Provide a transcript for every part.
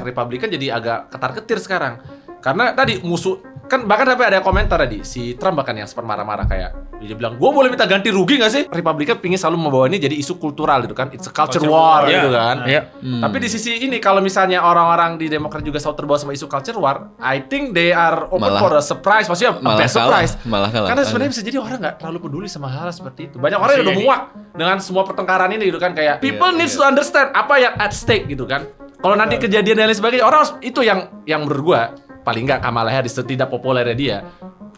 Republikan jadi agak ketar-ketir sekarang. Karena tadi musuh kan bahkan sampai ada komentar tadi si Trump bahkan yang sempat marah-marah kayak dia bilang gue boleh minta ganti rugi nggak sih? Republikan pingin selalu membawa ini jadi isu kultural gitu kan, it's a culture war gitu kan. Tapi di sisi ini kalau misalnya orang-orang di Demokrat juga selalu terbawa sama isu culture war, I think they are open for a surprise, maksudnya a best surprise. Malah kalah. Karena sebenarnya bisa jadi orang nggak terlalu peduli sama hal seperti itu. Banyak orang yang udah muak dengan semua pertengkaran ini gitu kan kayak people needs to understand apa yang at stake gitu kan. Kalau nanti kejadian dan lain sebagainya, orang itu yang menurut gua paling nggak Kamala Harris tidak populernya dia.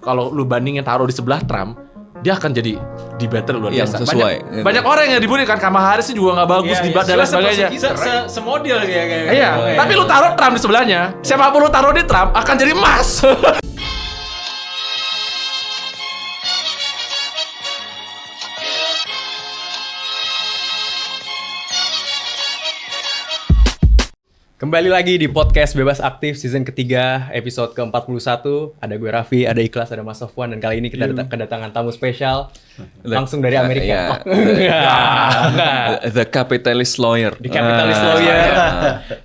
Kalau lu bandingin taruh di sebelah Trump, dia akan jadi debater luar biasa. Banyak orang yang dibully kan Kamala Harris juga nggak bagus debat dan lain sebagainya. Semodel kayak. Iya, tapi lu taruh Trump di sebelahnya, siapapun lu taruh di Trump akan jadi emas. Kembali lagi di podcast Bebas Aktif season ketiga episode ke-41. Ada gue Raffi, ada Ikhlas, ada Mas Sofwan. Dan kali ini kita kedatangan tamu spesial langsung dari Amerika. The capitalist lawyer. The capitalist lawyer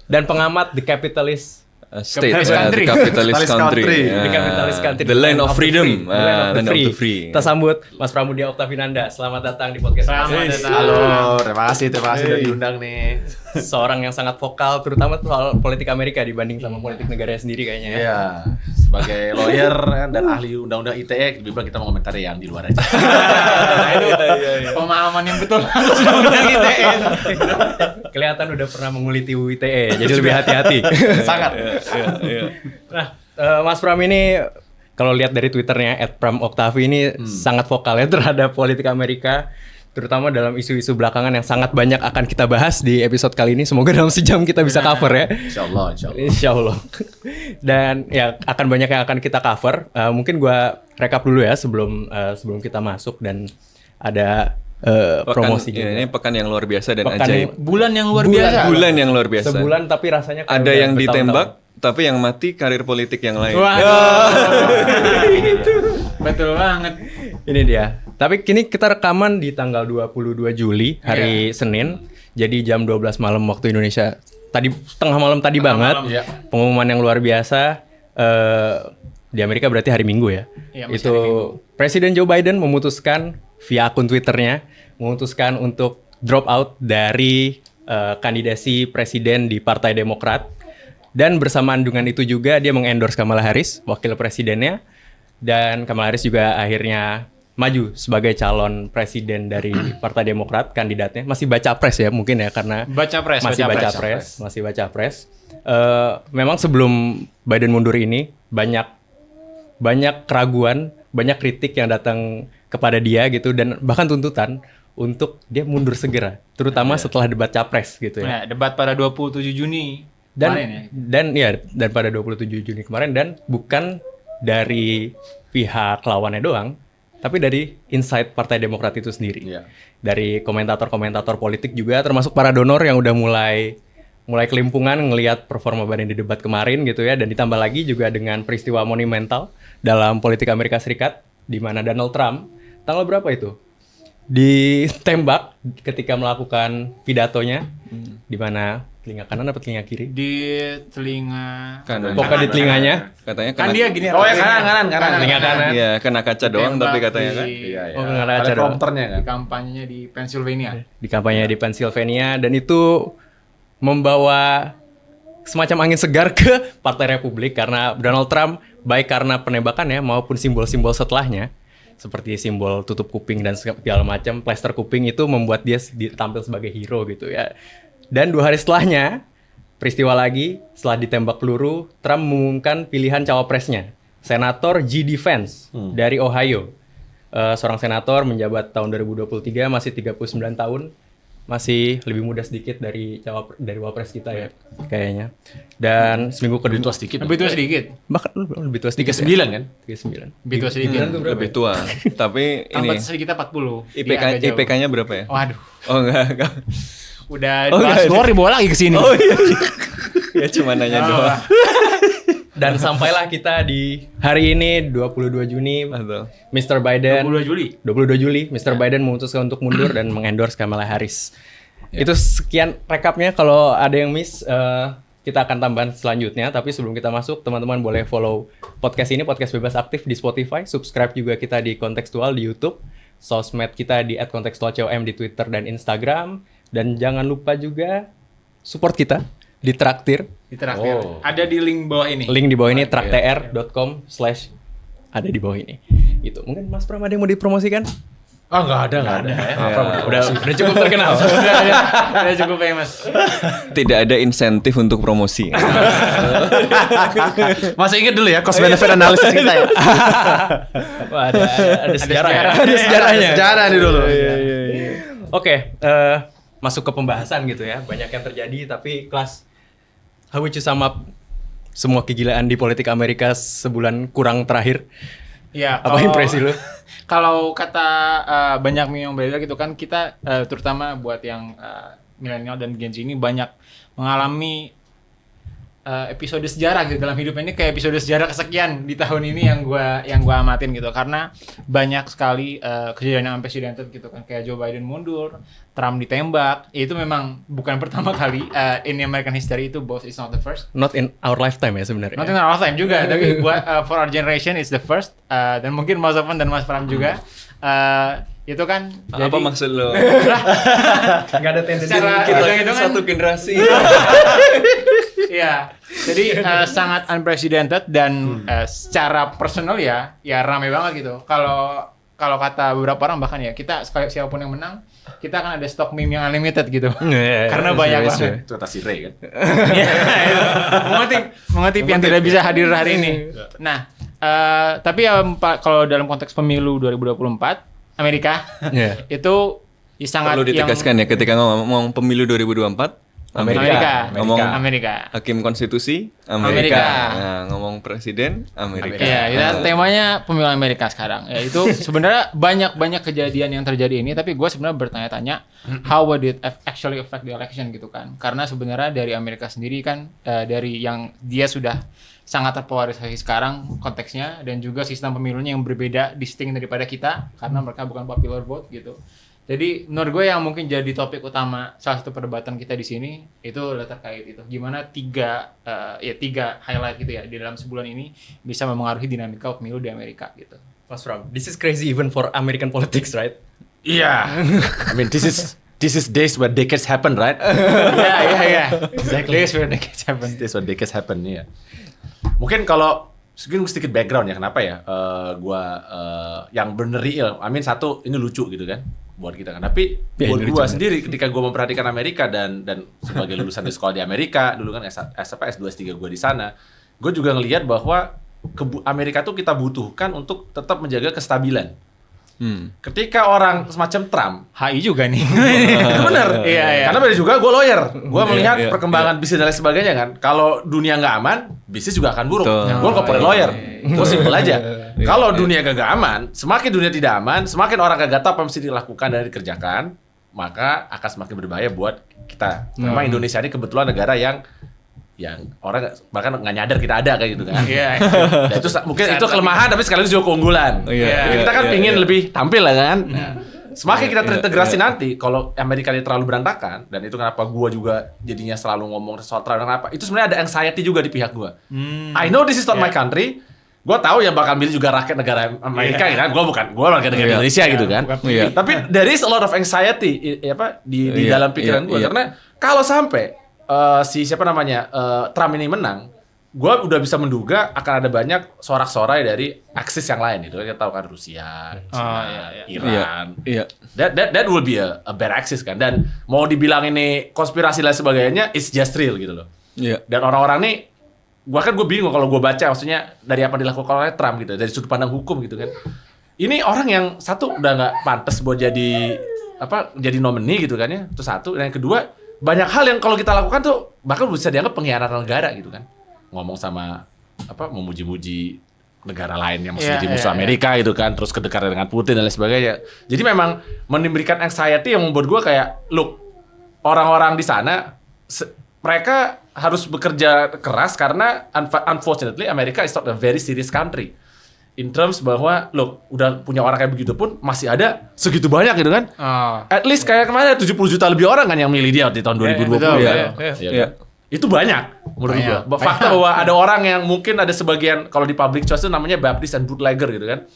dan pengamat The Capitalist State, country. the capitalist country, The Capitalist Country, the land of freedom, land of the free. Kita sambut Mas Pramudia Oktavinanda. Selamat datang di podcast. Selamat datang. Halo, terima kasih udah diundang nih. Seorang yang sangat vokal, terutama soal politik Amerika dibanding sama politik negaranya sendiri kayaknya. Iya, sebagai lawyer dan ahli undang-undang ITE, lebih baik kita mau komentari yang di luar aja. Pemahaman yang betul undang-undang ITE. Kelihatan udah pernah menguliti UU ITE, jadi lebih hati-hati. Sangat. Nah, Mas Pram ini kalau lihat dari Twitternya @pramoktavi ini sangat vokal ya terhadap politik Amerika, terutama dalam isu-isu belakangan yang sangat banyak akan kita bahas di episode kali ini. Semoga dalam sejam kita bisa cover ya. Insya Allah. Dan ya akan banyak yang akan kita cover. Mungkin gua rekap dulu ya sebelum kita masuk dan ada promosi juga. Ini pekan yang luar biasa dan ajaib. Bulan yang luar biasa. Bulan yang luar biasa. Sebulan tapi rasanya kayak ada yang ditembak, tapi yang mati karir politik yang lain. Betul banget. Ini dia. Tapi kini kita rekaman di tanggal 22 Juli, hari Senin. Jadi jam 12 malam waktu Indonesia. Tadi tengah malam tadi banget. Pengumuman yang luar biasa. Di Amerika berarti hari Minggu ya. Itu Presiden Joe Biden memutuskan via akun Twitternya memutuskan untuk drop out dari kandidasi presiden di Partai Demokrat. Dan bersamaan dengan itu juga dia mengendorse Kamala Harris, wakil presidennya. Dan Kamala Harris juga akhirnya maju sebagai calon presiden dari Partai Demokrat, kandidatnya. Masih baca pres ya mungkin ya, karena masih baca pres. Memang sebelum Biden mundur ini banyak keraguan, banyak kritik yang datang kepada dia gitu, dan bahkan tuntutan untuk dia mundur segera, terutama setelah debat capres gitu ya. Debat pada 27 Juni dan pada 27 Juni kemarin, dan bukan dari pihak lawannya doang, tapi dari inside Partai Demokrat itu sendiri. Dari komentator-komentator politik juga, termasuk para donor yang udah mulai kelimpungan ngelihat performa Biden di debat kemarin gitu ya. Dan ditambah lagi juga dengan peristiwa monumental dalam politik Amerika Serikat, di mana Donald Trump tanggal berapa itu ditembak ketika melakukan pidatonya, di mana telinga kanan atau telinga kiri? Di telinga kanan. Pokoknya di telinganya. Katanya kan dia gini. Kanan. Telinga kanan. Iya, kena kaca doang tapi katanya kan. Kena kaca doang. Di kampanyenya di Pennsylvania. Di kampanye di Pennsylvania, dan itu membawa semacam angin segar ke Partai Republik, karena Donald Trump baik karena penembakannya maupun simbol-simbol setelahnya, seperti simbol tutup kuping dan segala macam, plester kuping, itu membuat dia tampil sebagai hero gitu ya. Dan 2 hari setelahnya, peristiwa lagi, setelah ditembak peluru, Trump mengumumkan pilihan cawapresnya, Senator J.D. Vance dari Ohio. Seorang senator menjabat tahun 2023, masih 39 tahun. Masih lebih muda sedikit dari wapres kita ya kayaknya. Dan seminggu kedua Lebih tua sedikit. Bahkan lebih tua sedikit. 39 kan? 39. Lebih tua sedikit. Lebih tua. Tapi ini kita 40. IPK-nya berapa ya? Waduh. Oh enggak. Udah dibahas dibawa lagi ke sini. Oh iya. Ya cuma nanya doang. Dan sampailah kita di hari ini 22 Juni. Betul. Mr. Biden 22 Juli Mr. Biden memutuskan untuk mundur dan mengendorse Kamala Harris. Itu sekian rekapnya. Kalau ada yang miss, kita akan tambahan selanjutnya. Tapi sebelum kita masuk, teman-teman boleh follow podcast ini, Podcast Bebas Aktif di Spotify. Subscribe juga kita di Kontekstual di YouTube. Sosmed kita di @kontekstualcom di Twitter dan Instagram. Dan jangan lupa juga support kita di Traktir. Di terakhir. Ada di link bawah ini. Link di bawah ini traktr.com/ ada di bawah ini. Gitu. Mungkin Mas Pram ada yang mau dipromosikan? Ah, nggak ada. Udah cukup terkenal. Udah cukup famous. Tidak ada insentif untuk promosi. Masih ingat dulu ya cost benefit analysis kita ya. Wah, ada sejarah ya. Ada sejarahnya. Ada sejarah nih dulu. Oke, masuk ke pembahasan gitu ya. Banyak yang terjadi, tapi kelas, how would you sum up semua kegilaan di politik Amerika sebulan kurang terakhir? Ya, Apa impresi lu? Kalau kata banyak yang beredar gitu kan, kita terutama buat yang milenial dan Gen Z ini banyak mengalami episode sejarah gitu dalam hidup ini, kayak episode sejarah kesekian di tahun ini yang gua amatin gitu, karena banyak sekali kejadian yang unprecedented gitu kan, kayak Joe Biden mundur, Trump ditembak. Itu memang bukan pertama kali in American history, itu both is not the first. Not in our lifetime ya sebenarnya. Not in our lifetime juga, tapi buat for our generation it's the first, dan mungkin Mas Sofwan dan Mas Pram juga. Itu kan Apa maksud lo? Nggak ada tendensi Secara- kita. kita kan- satu generasi. Iya, jadi sangat unprecedented dan secara personal ya rame banget gitu. Kalau kata beberapa orang bahkan ya, kita siapapun yang menang, kita akan ada stok meme yang unlimited gitu. Karena banyak banget. Itu kata si Ray kan. Iya, itu. Mengutip yang tidak bisa hadir hari ini. Nah, tapi ya kalau dalam konteks pemilu 2024 Amerika Iya. itu sangat Perlu ditegaskan ya ketika ngomong pemilu 2024 Amerika. Ngomong Amerika. hakim konstitusi Amerika. Nah, ngomong presiden Amerika. Iya, itu temanya pemilu Amerika sekarang. Ya, itu sebenarnya banyak kejadian yang terjadi ini, tapi gue sebenarnya bertanya-tanya how would it actually affect the election gitu kan? Karena sebenarnya dari Amerika sendiri kan, dari yang dia sudah sangat terpolarisasi sekarang konteksnya, dan juga sistem pemilunya yang berbeda, distinct daripada kita, karena mereka bukan popular vote gitu. Jadi menurut gue yang mungkin jadi topik utama salah satu perdebatan kita di sini itu terkait itu, gimana tiga highlight gitu ya di dalam sebulan ini bisa mempengaruhi dinamika pemilu di Amerika gitu. Mas Pram, this is crazy even for American politics, right? Iya. I mean this is days where decades happen, right? Iya. Exactly. This where the kids happen. Days where decades happen, iya. Mungkin kalau sedikit background ya, kenapa ya gua yang bener real. I mean satu, ini lucu gitu kan buat kita kan. Tapi Ya, buat ini gua lucu. sendiri ketika gua memperhatikan Amerika dan sebagai lulusan di sekolah di Amerika dulu kan S2 S3 gua di sana, gua juga ngelihat bahwa Amerika tuh kita butuhkan untuk tetap menjaga kestabilan. Ketika orang semacam Trump, HI juga nih. itu benar. Iya. Karena beda juga gue lawyer. Gue melihat iya, perkembangan bisnis dan lain sebagainya kan. Kalau dunia nggak aman, bisnis juga akan buruk. Betul. Gue corporate lawyer. Gue simpel aja. Kalau dunia gak aman, semakin dunia tidak aman, semakin orang gak tahu apa yang mesti dilakukan dan dikerjakan, maka akan semakin berbahaya buat kita. Memang Indonesia ini kebetulan negara yang orang bahkan nggak nyadar kita ada kayak gitu kan. Iya. Dan itu mungkin itu kelemahan tapi sekaligus juga keunggulan. Jadi kita kan pingin lebih tampil lah kan. Semakin kita terintegrasi nanti, kalau Amerika ini terlalu berantakan, dan itu kenapa gua juga jadinya selalu ngomong soal terlalu kenapa. Itu sebenarnya ada anxiety juga di pihak gua. I know this is not my country. Gua tahu yang bakal milih juga rakyat negara Amerika kan. Gua warga negara Indonesia gitu kan. Tapi there is a lot of anxiety di dalam pikiran gua karena kalau sampai Trump ini menang, gue udah bisa menduga akan ada banyak sorak-sorai dari aksis yang lain itu. Kita tahu kan Rusia, China, Iran. Iya. That will be a bad axis kan. Dan mau dibilang ini konspirasi dan sebagainya, it's just real gitu loh. Iya. Dan orang-orang nih, gue bingung kalau gue baca maksudnya dari apa yang dilakukan oleh Trump gitu, dari sudut pandang hukum gitu kan. Ini orang yang satu udah nggak pantas buat jadi nominee gitu kan ya. Itu satu. Dan yang kedua, banyak hal yang kalau kita lakukan tuh bahkan bisa dianggap pengkhianatan negara gitu kan. Ngomong sama memuji-muji negara lain yang maksudnya jadi musuh Amerika gitu kan, terus kedekatan dengan Putin dan lain sebagainya. Jadi memang memberikan anxiety yang membuat gue kayak, look, orang-orang di sana mereka harus bekerja keras karena unfortunately Amerika is not a very serious country. In terms bahwa, look, udah punya orang kayak begitu pun masih ada segitu banyak gitu kan. At least kayak kemarin 70 juta lebih orang kan yang milih dia di tahun 2020 betul, ya. betul. Iya kan? Itu banyak menurut Banyak. gua. Fakta bahwa ada orang yang mungkin ada sebagian kalau di public choice itu namanya Baptist and bootlegger gitu kan.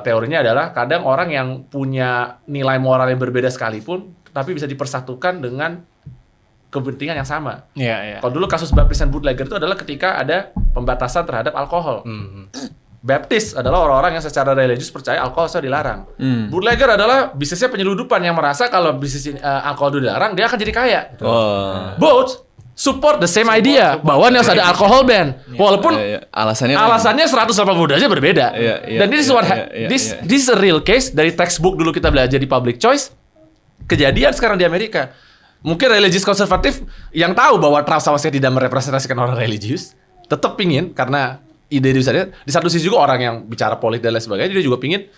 Teorinya adalah kadang orang yang punya nilai moral yang berbeda sekalipun tapi bisa dipersatukan dengan kepentingan yang sama. Iya. Kalau dulu kasus Baptist and bootlegger itu adalah ketika ada pembatasan terhadap alkohol. Baptist adalah orang-orang yang secara religius percaya alkohol sudah dilarang. Bootlegger adalah bisnisnya penyeludupan yang merasa kalau bisnis alkohol itu dilarang dia akan jadi kaya. Both support the same idea bahwa harus ada alcohol ban. Walaupun alasannya 180 derajat berbeda. Dan this is what this is a real case dari textbook dulu kita belajar di public choice. Kejadian sekarang di Amerika. Mungkin religius konservatif yang tahu bahwa Trump sama sekali tidak merepresentasikan orang religius, tetap pingin karena ide di satu sisi juga orang yang bicara politik dan lain sebagainya dia juga pingin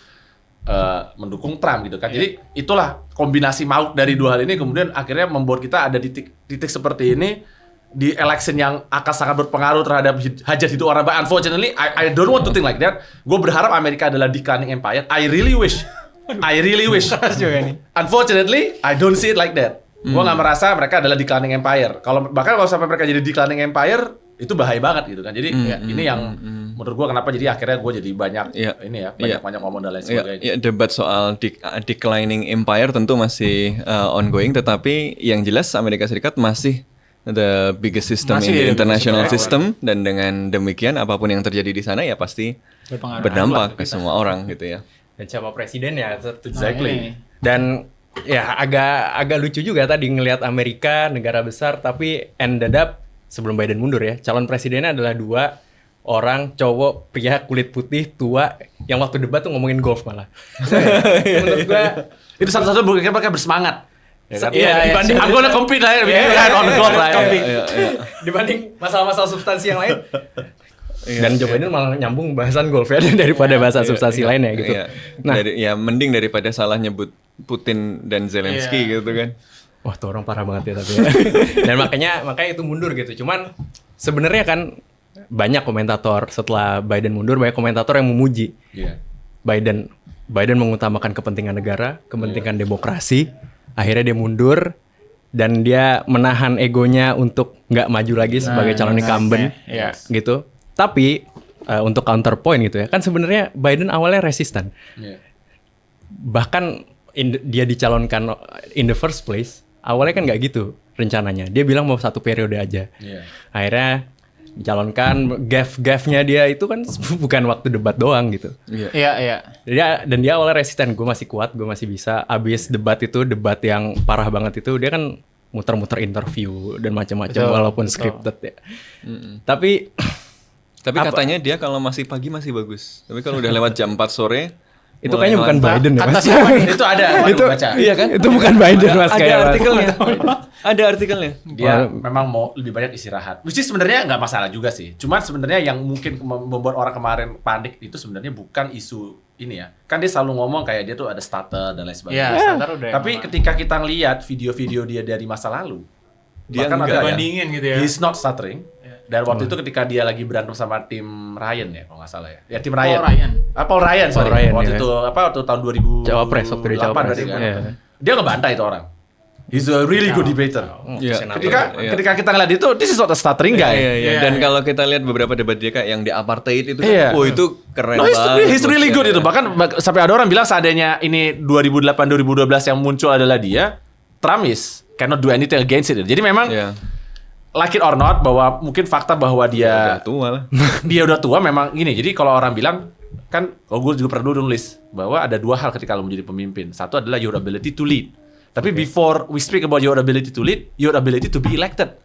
mendukung Trump gitu kan. Jadi itulah kombinasi maut dari dua hal ini kemudian akhirnya membuat kita ada titik seperti ini di election yang akan sangat berpengaruh terhadap hajat hidup orang. But unfortunately, I don't want to think like that. Gue berharap Amerika adalah declining empire. I really wish. Unfortunately, I don't see it like that. Gue nggak merasa mereka adalah declining empire. Bahkan kalau sampai mereka jadi declining empire, itu bahaya banget gitu kan. Jadi ini yang menurut gue kenapa jadi akhirnya gue jadi banyak banyak ngomong dan lain sebagainya. Debat soal declining empire tentu masih ongoing, tetapi yang jelas Amerika Serikat masih the biggest system in the international system, dan dengan demikian apapun yang terjadi di sana ya pasti berdampak ke semua orang gitu ya. Dan siapa presiden ya? Exactly. Dan ya agak lucu juga tadi ngelihat Amerika negara besar tapi ended up sebelum Biden mundur ya, calon presidennya adalah 2 orang cowok pria kulit putih tua yang waktu debat tuh ngomongin golf malah. Menurut gua itu satu-satu mungkin mereka bersemangat. Ya kan? Dibanding I'm gonna compete lah on the golf lah. Dibanding masalah-masalah substansi yang lain. Dan Joe Biden malah nyambung bahasan golf ya daripada bahasa substansi lainnya gitu. Nah, mending daripada salah nyebut Putin dan Zelensky gitu kan. Wah, tuh orang parah banget ya tapi. Dan makanya itu mundur gitu. Cuman sebenarnya kan banyak komentator setelah Biden mundur, banyak komentator yang memuji Biden. Biden mengutamakan kepentingan negara, kepentingan demokrasi. Akhirnya dia mundur dan dia menahan egonya untuk nggak maju lagi sebagai calon incumbent gitu. Tapi untuk counterpoint gitu ya, kan sebenarnya Biden awalnya resisten. Bahkan dia dicalonkan in the first place, awalnya kan nggak gitu rencananya. Dia bilang mau 1 periode aja. Akhirnya dicalonkan, gafnya dia itu kan bukan waktu debat doang gitu. Dan dia awalnya resisten, gue masih kuat, gue masih bisa. Abis debat yang parah banget itu, dia kan muter-muter interview dan macam-macam walaupun scripted ya. Tapi katanya dia kalau masih pagi masih bagus. Tapi kalau udah lewat jam 4 sore itu kayaknya bukan Biden ya, Mas. Itu ada, itu baca. Iya kan? Itu bukan Biden, Mas. Ada artikelnya. Dia memang mau lebih banyak istirahat. Which is sebenarnya nggak masalah juga sih. Cuman sebenarnya yang mungkin membuat orang kemarin panik itu sebenarnya bukan isu ini ya. Kan dia selalu ngomong kayak dia tuh ada stutter dan lain sebagainya. Tapi ketika kita ngelihat video-video dia dari masa lalu, dia bahkan nggak bandingin gitu ya. He's not stuttering. Dan waktu itu ketika dia lagi berantem sama tim Ryan ya, kalau nggak salah ya. Ya tim Ryan. Paul Ryan, sorry. Waktu itu tahun 2008 Cawapres, waktu dia Cawapres. berarti kan. Dia ngebantah itu orang. He's a really good debater. Ketika kita ngeliat itu, this is not a stuttering guy. Dan kalau kita lihat beberapa debat dia kayak yang di apartheid itu kan, itu keren banget. He's really good itu. Bahkan sampai ada orang bilang seandainya ini 2008-2012 yang muncul adalah dia, Trump cannot do anything against it. Jadi memang like it or not, bahwa mungkin fakta bahwa dia udah tua lah. Dia udah tua memang gini. Jadi kalau orang bilang kan, kalau gue juga pernah nulis bahwa ada 2 hal ketika lo menjadi pemimpin. Satu adalah your ability to lead. Tapi before we speak about your ability to lead, your ability to be elected.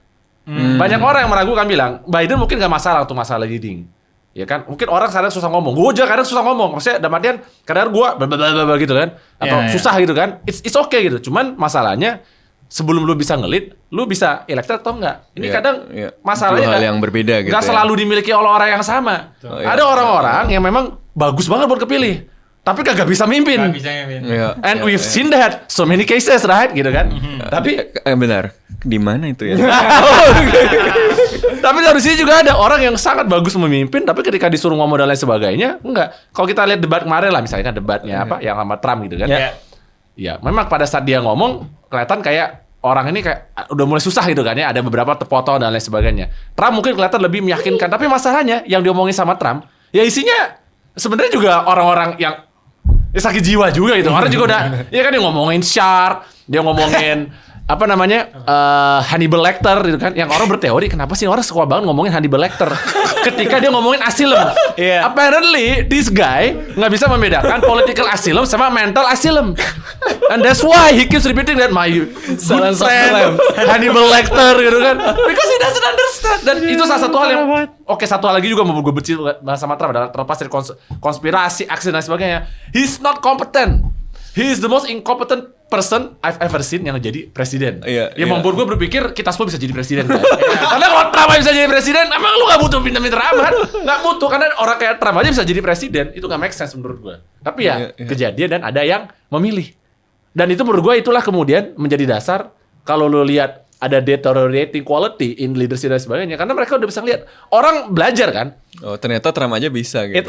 Banyak orang yang meragukan bilang Biden mungkin gak masalah untuk masalah leading. Ya kan, mungkin orang kadang susah ngomong. Gue aja kadang susah ngomong. Maksudnya dalam artian kadang gue blablabla gitu kan, atau susah gitu kan. It's okay gitu. Cuman masalahnya sebelum lu bisa ngelit, lu bisa elected atau enggak? Ini kadang masalahnya hal yang berbeda gitu. Enggak selalu dimiliki oleh orang yang sama. Ada orang-orang yang memang bagus banget buat kepilih, tapi kagak bisa mimpin. And we've seen that so many cases, right? Gitu kan. Tapi benar. Di mana itu ya? Tapi dari sini juga ada orang yang sangat bagus memimpin, tapi ketika disuruh ngomong dan lain sebagainya, enggak. Kalau kita lihat debat kemarin lah, misalnya debatnya apa yang sama Trump gitu kan. Ya, memang pada saat dia ngomong kelihatan kayak orang ini kayak udah mulai susah gitu kan ya, ada beberapa terpotong dan lain sebagainya. Trump mungkin kelihatan lebih meyakinkan, tapi masalahnya yang diomongin sama Trump, ya isinya sebenarnya juga orang-orang yang sakit jiwa juga gitu. Orang juga udah, ya kan dia ngomongin shark, dia ngomongin apa namanya Hannibal Lecter gitu kan, yang orang berteori kenapa sih orang suka banget ngomongin Hannibal Lecter ketika dia ngomongin asylum. Apparently this guy nggak bisa membedakan political asylum sama mental asylum, and that's why he keeps repeating that my good friend Hannibal Lecter gitu kan, because he doesn't understand. Dan itu salah satu hal yang satu hal lagi juga mau gue benci sama Trump adalah terlepas dari konspirasi, aksi dan sebagainya, he's not competent. He is the most incompetent person I've ever seen yang jadi presiden. Yang membuat gue berpikir kita semua bisa jadi presiden kan? Karena kalau Trump bisa jadi presiden, emang lu gak butuh pinter-pinter amat. Gak butuh, karena orang kayak Trump aja bisa jadi presiden. Itu gak make sense menurut gue. Tapi ya kejadian dan ada yang memilih. Dan itu menurut gue itulah kemudian menjadi dasar kalau lu lihat ada deteriorating quality in leadership dan sebagainya. Karena mereka udah bisa lihat orang belajar kan. Oh, ternyata Trump aja bisa gitu.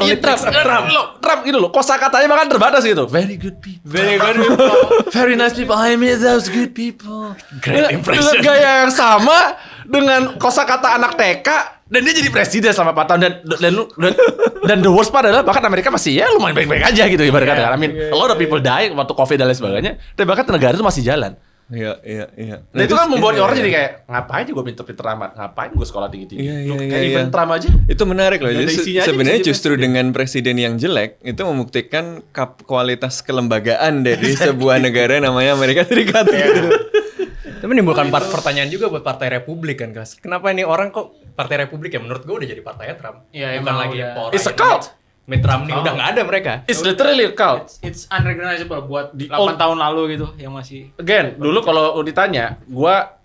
Trump gitu loh. Kosakatanya bahkan terbatas gitu. Very good people. Very good people. Very nice people. I miss those good people. Great impression. Dengan gaya yang sama dengan kosakata anak TK, dan dia jadi presiden selama 4 tahun dan the worst part adalah bahkan Amerika masih ya lumayan baik-baik aja gitu ibarat kata. I mean, a lot of people die waktu Covid dan lain sebagainya. Tapi bahkan negara itu masih jalan. Iya. Nah itu kan membuat orang jadi kayak ngapain gue pinter-pinter amat, ngapain gue sekolah tinggi-tinggi. Kayak event Trump aja. Itu menarik loh. Jadi sebenarnya justru presiden. dengan presiden yang jelek itu membuktikan kualitas kelembagaan dari sebuah negara namanya Amerika Serikat. Tapi menimbulkan pertanyaan juga buat Partai Republik kan, Kas. Kenapa ini orang kok Partai Republik ya menurut gue udah jadi partainya Trump. Iya, bukan emang lagi udah. Power It's a Ranger. cult. Mitt Romney udah nggak ada mereka. It's literally a cult. It's unrecognizable buat 8 tahun lalu gitu yang masih. Again, dulu kalau ditanya,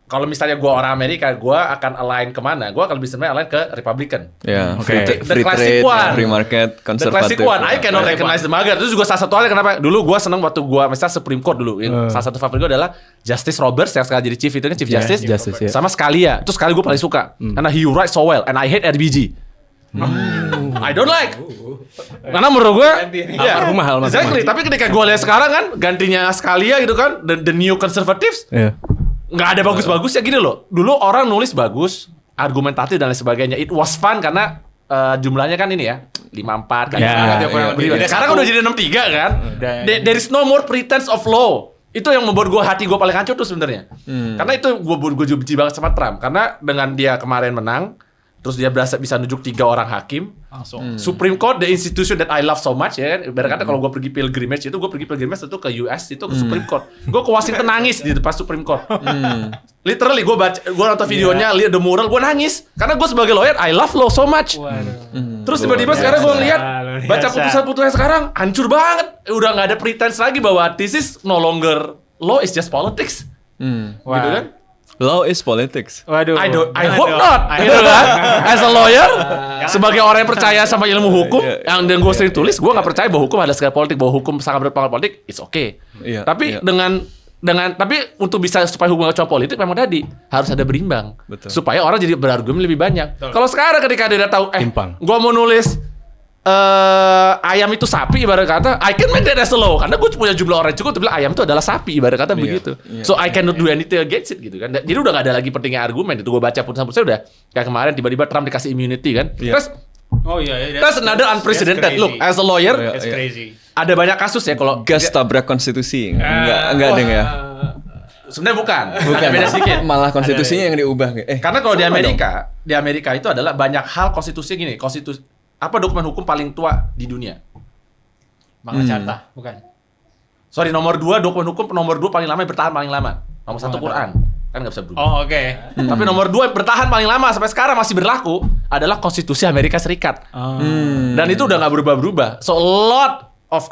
kalau misalnya gue orang Amerika, gue akan align kemana? Gue akan lebih sebenarnya align ke Republican. Ya, The free classic trade, one. free market, The konservatif. classic one, I cannot recognize the magar. Itu juga salah satu hal yang kenapa dulu gue seneng waktu gue misalnya Supreme Court dulu. Salah satu favorit gue adalah Justice Roberts yang sekarang jadi chief itu kan Chief Justice. Justice, Sama Scalia. Itu Scalia gue paling suka. Karena he writes so well and I hate RBG. I don't like. Karena menurut gue Mahal. exactly. Tapi ketika gue lihat sekarang kan gantinya Scalia gitu kan, the new conservatives nggak ada bagus-bagus ya gini loh. Dulu orang nulis bagus, argumentatif dan lain sebagainya. It was fun karena jumlahnya kan ini ya 54 kan. Sekarang udah jadi 63 kan. There is no more pretense of law. Itu yang membuat hati gue paling hancur tuh sebenarnya. Karena itu gue benci banget sama Trump. Karena dengan dia kemarin menang, terus dia bisa nunjuk 3 orang hakim langsung. Supreme Court, the institution that I love so much ya kan. Ibarat kata kalau gue pergi pilgrimage itu, gue pergi pilgrimage itu ke US, itu ke Supreme Court. Gue ke Washington nangis di depan Supreme Court. Literally gue nonton videonya, lihat the mural, gue nangis. Karena gue sebagai lawyer, I love law so much. Terus tiba-tiba sekarang gue ngeliat baca putusan-putusan sekarang hancur banget. Udah nggak ada pretense lagi bahwa this is no longer law, is just politics. Gitu kan? Law is politics. Waduh. I hope not. Gitu kan? As a lawyer, sebagai orang yang percaya sama ilmu hukum, yang gue sering tulis, gue nggak percaya bahwa hukum adalah segala politik, bahwa hukum sangat berpengaruh politik. It's okay. Tapi tapi untuk bisa supaya hukum nggak cuma politik, memang tadi harus ada berimbang. Betul. Supaya orang jadi berargumen lebih banyak. Kalau sekarang ketika dia udah tahu, gue mau nulis ayam itu sapi ibarat kata, I can make that as a law karena gue punya jumlah orang cukup untuk bilang ayam itu adalah sapi ibarat kata begitu. So I cannot do anything against it gitu kan. Jadi udah gak ada lagi pentingnya argumen. Itu gue baca putusan-putusan udah kayak kemarin tiba-tiba Trump dikasih immunity kan. Terus that's another unprecidented. Look, as a lawyer, That's crazy. ada banyak kasus ya kalau Gas tabrak konstitusi. Enggak ada ya. sebenarnya bukan. Ada beda sedikit. Malah konstitusinya yang diubah. Karena kalau di Amerika itu adalah banyak hal konstitusi gini, apa dokumen hukum paling tua di dunia? Magna Carta, bukan? Sorry, nomor 2 dokumen hukum nomor 2 paling lama yang bertahan paling lama. Nomor 1 Quran. Kan nggak bisa berubah. Oh, oke. Tapi nomor 2 bertahan paling lama sampai sekarang masih berlaku adalah Konstitusi Amerika Serikat. Dan itu udah nggak berubah-berubah. So a lot of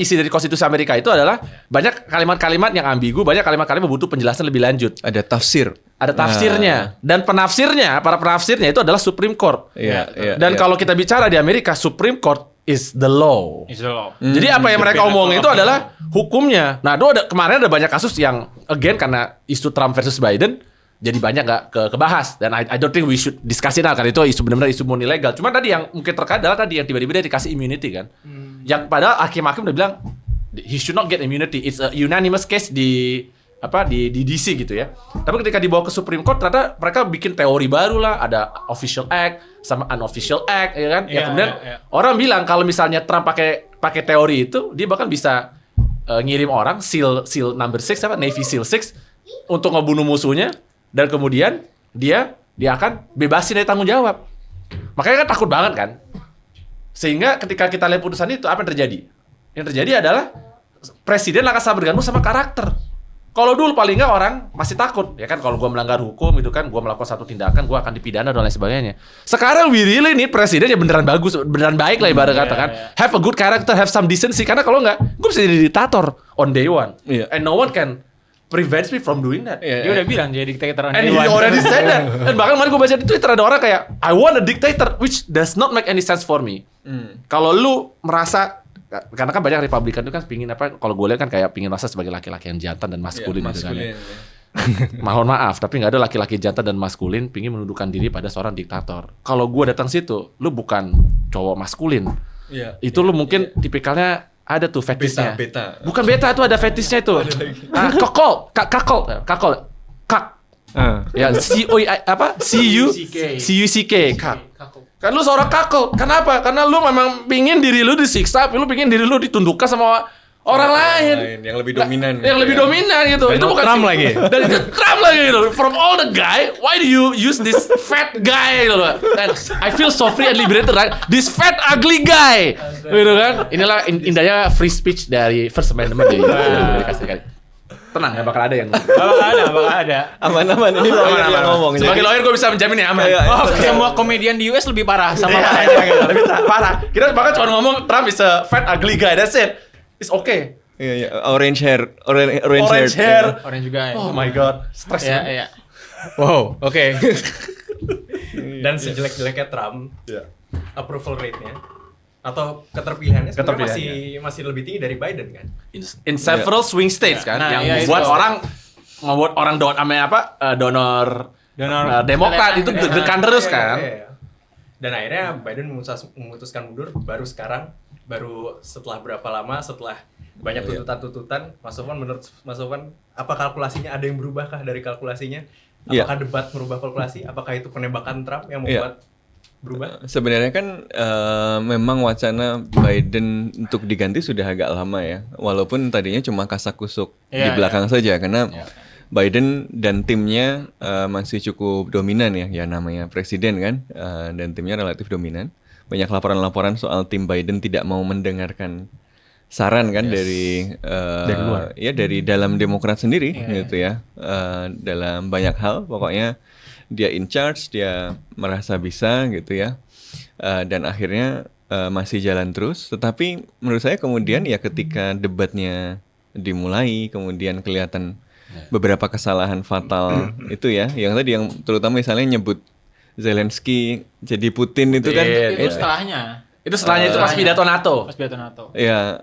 isi dari Konstitusi Amerika itu adalah banyak kalimat-kalimat yang ambigu, banyak kalimat-kalimat butuh penjelasan lebih lanjut. Ada tafsir. Ada tafsirnya. Dan para penafsirnya itu adalah Supreme Court. Dan kalau kita bicara di Amerika, Supreme Court is the law. Jadi apa yang mereka omongin itu adalah hukumnya. Nah, kemarin ada banyak kasus yang again karena isu Trump versus Biden jadi banyak nggak kebahas. Dan I don't think we should discuss it now karena itu isu benar-benar isu murni legal. Cuma tadi yang mungkin terkait adalah tadi yang tiba-tiba dia dikasih immunity kan. Yang padahal hakim-hakim udah bilang he should not get immunity. It's a unanimous case di di DC gitu ya. Tapi ketika dibawa ke Supreme Court ternyata mereka bikin teori baru lah, ada official act sama unofficial act ya kan. Ya kemudian orang bilang kalau misalnya Trump pakai teori itu, dia bahkan bisa ngirim orang SEAL number 6 Navy SEAL 6 untuk ngebunuh musuhnya dan kemudian dia akan bebasin dari tanggung jawab. Makanya kan takut banget kan. Sehingga ketika kita lihat putusan itu apa yang terjadi? Yang terjadi adalah presiden akan sangat bergantung sama karakter. Kalau dulu paling nggak orang masih takut, ya kan kalau gue melanggar hukum itu kan gue melakukan satu tindakan gue akan dipidana dan lain sebagainya. Sekarang we really nih presiden ya beneran bagus, beneran baik lah ibarat kata kan. Have a good character, have some decency. Karena kalau nggak, gue bisa jadi diktator on day one. And no one can prevent me from doing that. Dia udah bilang jadi diktator on And day he one. already said that. Dan bahkan kemarin gue baca di Twitter ada orang kayak I want a dictator which does not make any sense for me. Kalau lu merasa, karena kan banyak Republikan itu kan pingin apa, kalau gue lihat kan kayak pingin rasa sebagai laki-laki yang jantan dan maskulin gitu kan ya. Mohon maaf, tapi nggak ada laki-laki jantan dan maskulin pingin menundukkan diri pada seorang diktator. Kalau gue datang situ, lu bukan cowok maskulin. Itu lu mungkin tipikalnya ada tuh fetisnya. Beta. Bukan beta, itu ada fetisnya itu. Kakol. Ya, C-U-C-K. Kak. Kan lu seorang kakel. Kenapa? Karena lu memang pingin diri lu disiksa, lu pingin diri lu ditundukkan sama orang lain. Yang lebih dominan. Yang lebih dominan gitu. Dan itu bukan Trump lagi. Dan itu Trump lagi gitu. From all the guy, why do you use this fat guy gitu loh. And I feel so free and liberated, right? This fat ugly guy. Gitu kan? Inilah indahnya free speech dari First Amendment di Amerika Serikat. Tenang, gak bakal ada yang Bakal ada. Aman-aman, ini lawyer yang ngomong. Sebagai lawyer gue bisa menjamin ya aman. Semua komedian di US lebih parah sama makanya gitu. Lebih parah. Kita bahkan cuma ngomong Trump is a fat ugly guy. That's it. It's okay. Iya, orange hair. Orange hair. Orang juga. Oh my god. Stress. Iya. Wow, oke. Dan sejelek-jeleknya Trump, approval rate-nya atau keterpilihannya sebenarnya masih lebih tinggi dari Biden kan? In several swing states kan, Nah, yang membuat orang donor Demokrat itu deg-degan terus kan. Dan akhirnya Biden memutuskan mundur baru sekarang, baru setelah berapa lama, setelah banyak tuntutan-tuntutan. Mas Sofwan, menurut Mas Sofwan, apa kalkulasinya, ada yang berubahkah dari kalkulasinya? Apakah debat merubah kalkulasi? Apakah itu penembakan Trump yang membuat berubah? Sebenarnya kan memang wacana Biden untuk diganti sudah agak lama ya. Walaupun tadinya cuma kasak-kusuk di belakang saja karena Biden dan timnya masih cukup dominan ya namanya presiden kan, dan timnya relatif dominan. Banyak laporan-laporan soal tim Biden tidak mau mendengarkan saran kan dari luar. Ya dari dalam Demokrat sendiri gitu ya. Dalam banyak hal pokoknya dia in charge, dia merasa bisa gitu ya, dan akhirnya masih jalan terus. Tetapi menurut saya kemudian ya ketika debatnya dimulai, kemudian kelihatan beberapa kesalahan fatal itu ya, yang tadi yang terutama misalnya nyebut Zelensky jadi Putin itu kan. Itu setelahnya. Itu setelahnya itu pas pidato NATO. Ya,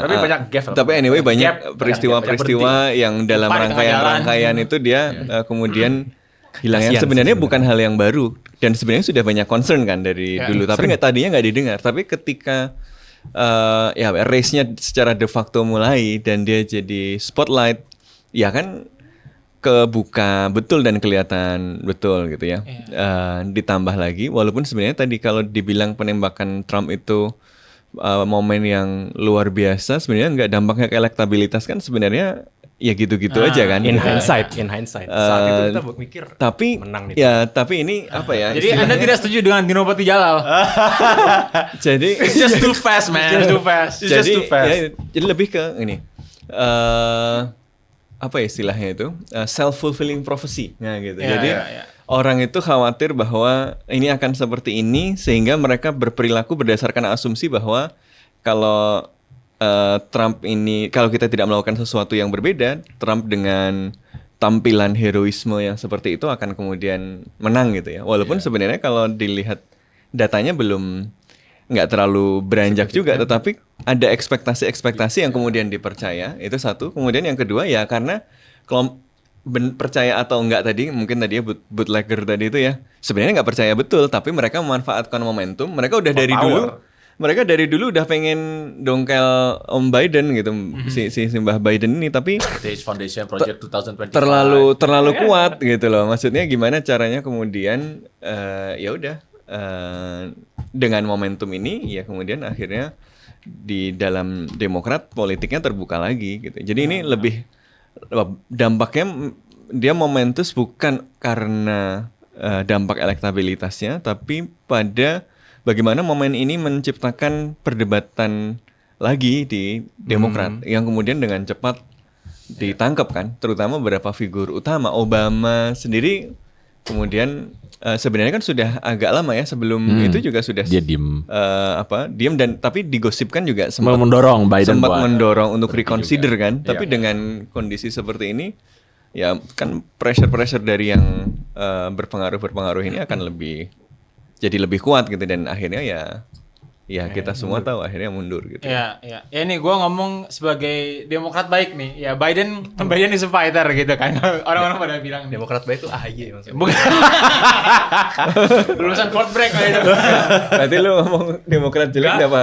Tapi banyak gap. Tapi anyway banyak peristiwa-peristiwa yang dalam rangkaian itu dia kemudian hilang, yang sebenarnya bukan hal yang baru dan sebenarnya sudah banyak concern kan dari dulu, tapi tadinya nggak didengar. Tapi ketika race-nya secara de facto mulai dan dia jadi spotlight, ya kan kebuka betul dan kelihatan betul gitu ya. Ditambah lagi, walaupun sebenarnya tadi kalau dibilang penembakan Trump itu momen yang luar biasa, sebenarnya nggak dampaknya ke elektabilitas kan sebenarnya. Ya gitu-gitu aja kan. In hindsight. Saat itu kita mikir tapi menang nih. Ya, tapi ini apa ya? Jadi Anda tidak setuju dengan Dino Patijalal. Jadi It's just too fast, man. Just too fast. Ya, jadi lebih ke ini. Apa ya istilahnya itu? Self-fulfilling prophecy. Nah gitu. Jadi orang itu khawatir bahwa ini akan seperti ini sehingga mereka berperilaku berdasarkan asumsi bahwa kalau Trump ini, kalau kita tidak melakukan sesuatu yang berbeda, Trump dengan tampilan heroisme yang seperti itu akan kemudian menang gitu ya. Walaupun sebenarnya kalau dilihat datanya belum nggak terlalu beranjak juga, tetapi ada ekspektasi yang kemudian dipercaya, itu satu. Kemudian yang kedua ya karena percaya atau enggak tadi, mungkin tadi ya bootlegger tadi itu ya, sebenarnya nggak percaya betul, tapi mereka memanfaatkan momentum. Mereka udah dari dulu mereka dari dulu udah pengen dongkel Om Biden gitu, si Mbah Biden ini, tapi Heritage Foundation Project 2025. terlalu kuat gitu loh. Maksudnya gimana caranya kemudian ya udah dengan momentum ini ya kemudian akhirnya di dalam Demokrat politiknya terbuka lagi gitu. Jadi ini lebih dampaknya dia momentous bukan karena dampak elektabilitasnya, tapi pada bagaimana momen ini menciptakan perdebatan lagi di Demokrat yang kemudian dengan cepat ditangkap kan, terutama beberapa figur utama. Obama sendiri kemudian sebenarnya kan sudah agak lama ya sebelum itu juga sudah Dia diem. Diem dan tapi digosipkan juga sempat Mendorong Biden buat mendorong untuk reconsider kan, tapi dengan kondisi seperti ini ya kan pressure dari yang berpengaruh ini akan jadi lebih kuat gitu, dan akhirnya ya kita semua tahu akhirnya mundur gitu. Ya ini gue ngomong sebagai Demokrat baik nih. Ya Biden is a fighter gitu kan. Orang-orang pada bilang Demokrat baik itu AHY maksudnya. bukan lulusan Fort Bragg kayak gitu. Nanti lu ngomong Demokrat jelek apa?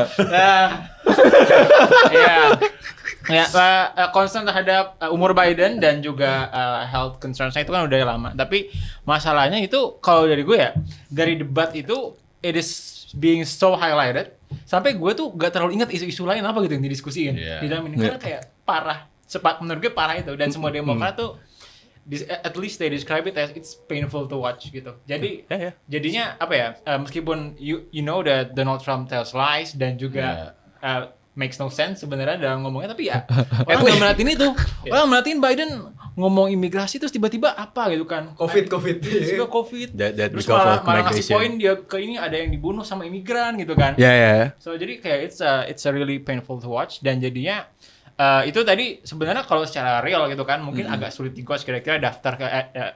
Concern terhadap umur Biden dan juga health concerns itu kan udah lama. Tapi masalahnya itu kalau dari gue ya, dari debat itu it is being so highlighted sampai gue tuh gak terlalu ingat isu-isu lain apa gitu yang didiskusiin di dalam ini, karena kayak parah. Menurut gue parah itu, dan semua Demokrat tuh at least they describe it as it's painful to watch gitu. Jadi jadinya apa ya, meskipun you know that Donald Trump tells lies dan juga makes no sense sebenarnya dalam ngomongnya, tapi ya orang nggak merhatiin itu. Orang merhatiin Biden ngomong imigrasi terus tiba-tiba apa gitu kan, COVID. tiba-tiba COVID, That terus because of malah ngasih migration. poin dia ke ini ada yang dibunuh sama imigran gitu kan. So jadi kayak it's a really painful to watch, dan jadinya itu tadi sebenarnya kalau secara real gitu kan mungkin agak sulit digos kira-kira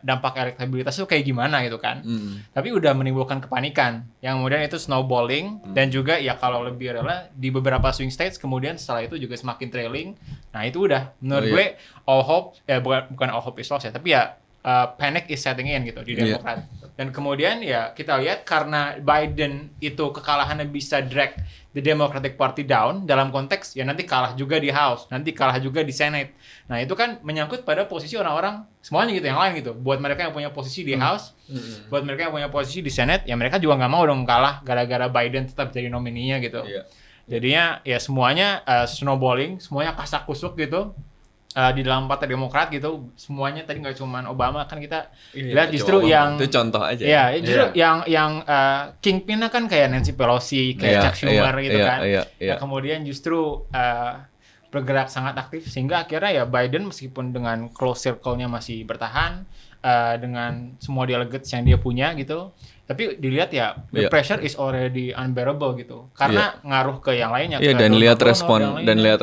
dampak elektabilitas itu kayak gimana gitu kan. Tapi udah menimbulkan kepanikan yang kemudian itu snowballing, dan juga ya kalau lebih rela di beberapa swing states kemudian setelah itu juga semakin trailing. Nah itu udah menurut gue all hope bukan all hope is lost ya, tapi ya panic is setting in gitu di Demokrat. Dan kemudian ya kita lihat karena Biden itu kekalahannya bisa drag the Democratic Party down dalam konteks ya nanti kalah juga di House, nanti kalah juga di Senate. Nah itu kan menyangkut pada posisi orang-orang semuanya gitu yang lain gitu. Buat mereka yang punya posisi di House, buat mereka yang punya posisi di Senate, ya mereka juga nggak mau dong kalah gara-gara Biden tetap jadi nomininya gitu. Jadinya ya semuanya snowballing, semuanya kasak kusuk gitu. Di dalam Partai Demokrat gitu, semuanya tadi nggak cuma Obama, kan kita lihat justru yang itu contoh aja. Ya, justru yang kingpinnya kan kayak Nancy Pelosi, kayak Chuck Schumer gitu kan. Nah, kemudian justru bergerak sangat aktif sehingga akhirnya ya Biden meskipun dengan close circle-nya masih bertahan dengan semua delegates yang dia punya gitu. Tapi dilihat ya the pressure is already unbearable gitu. Karena ngaruh ke yang lainnya. Iya, dan lihat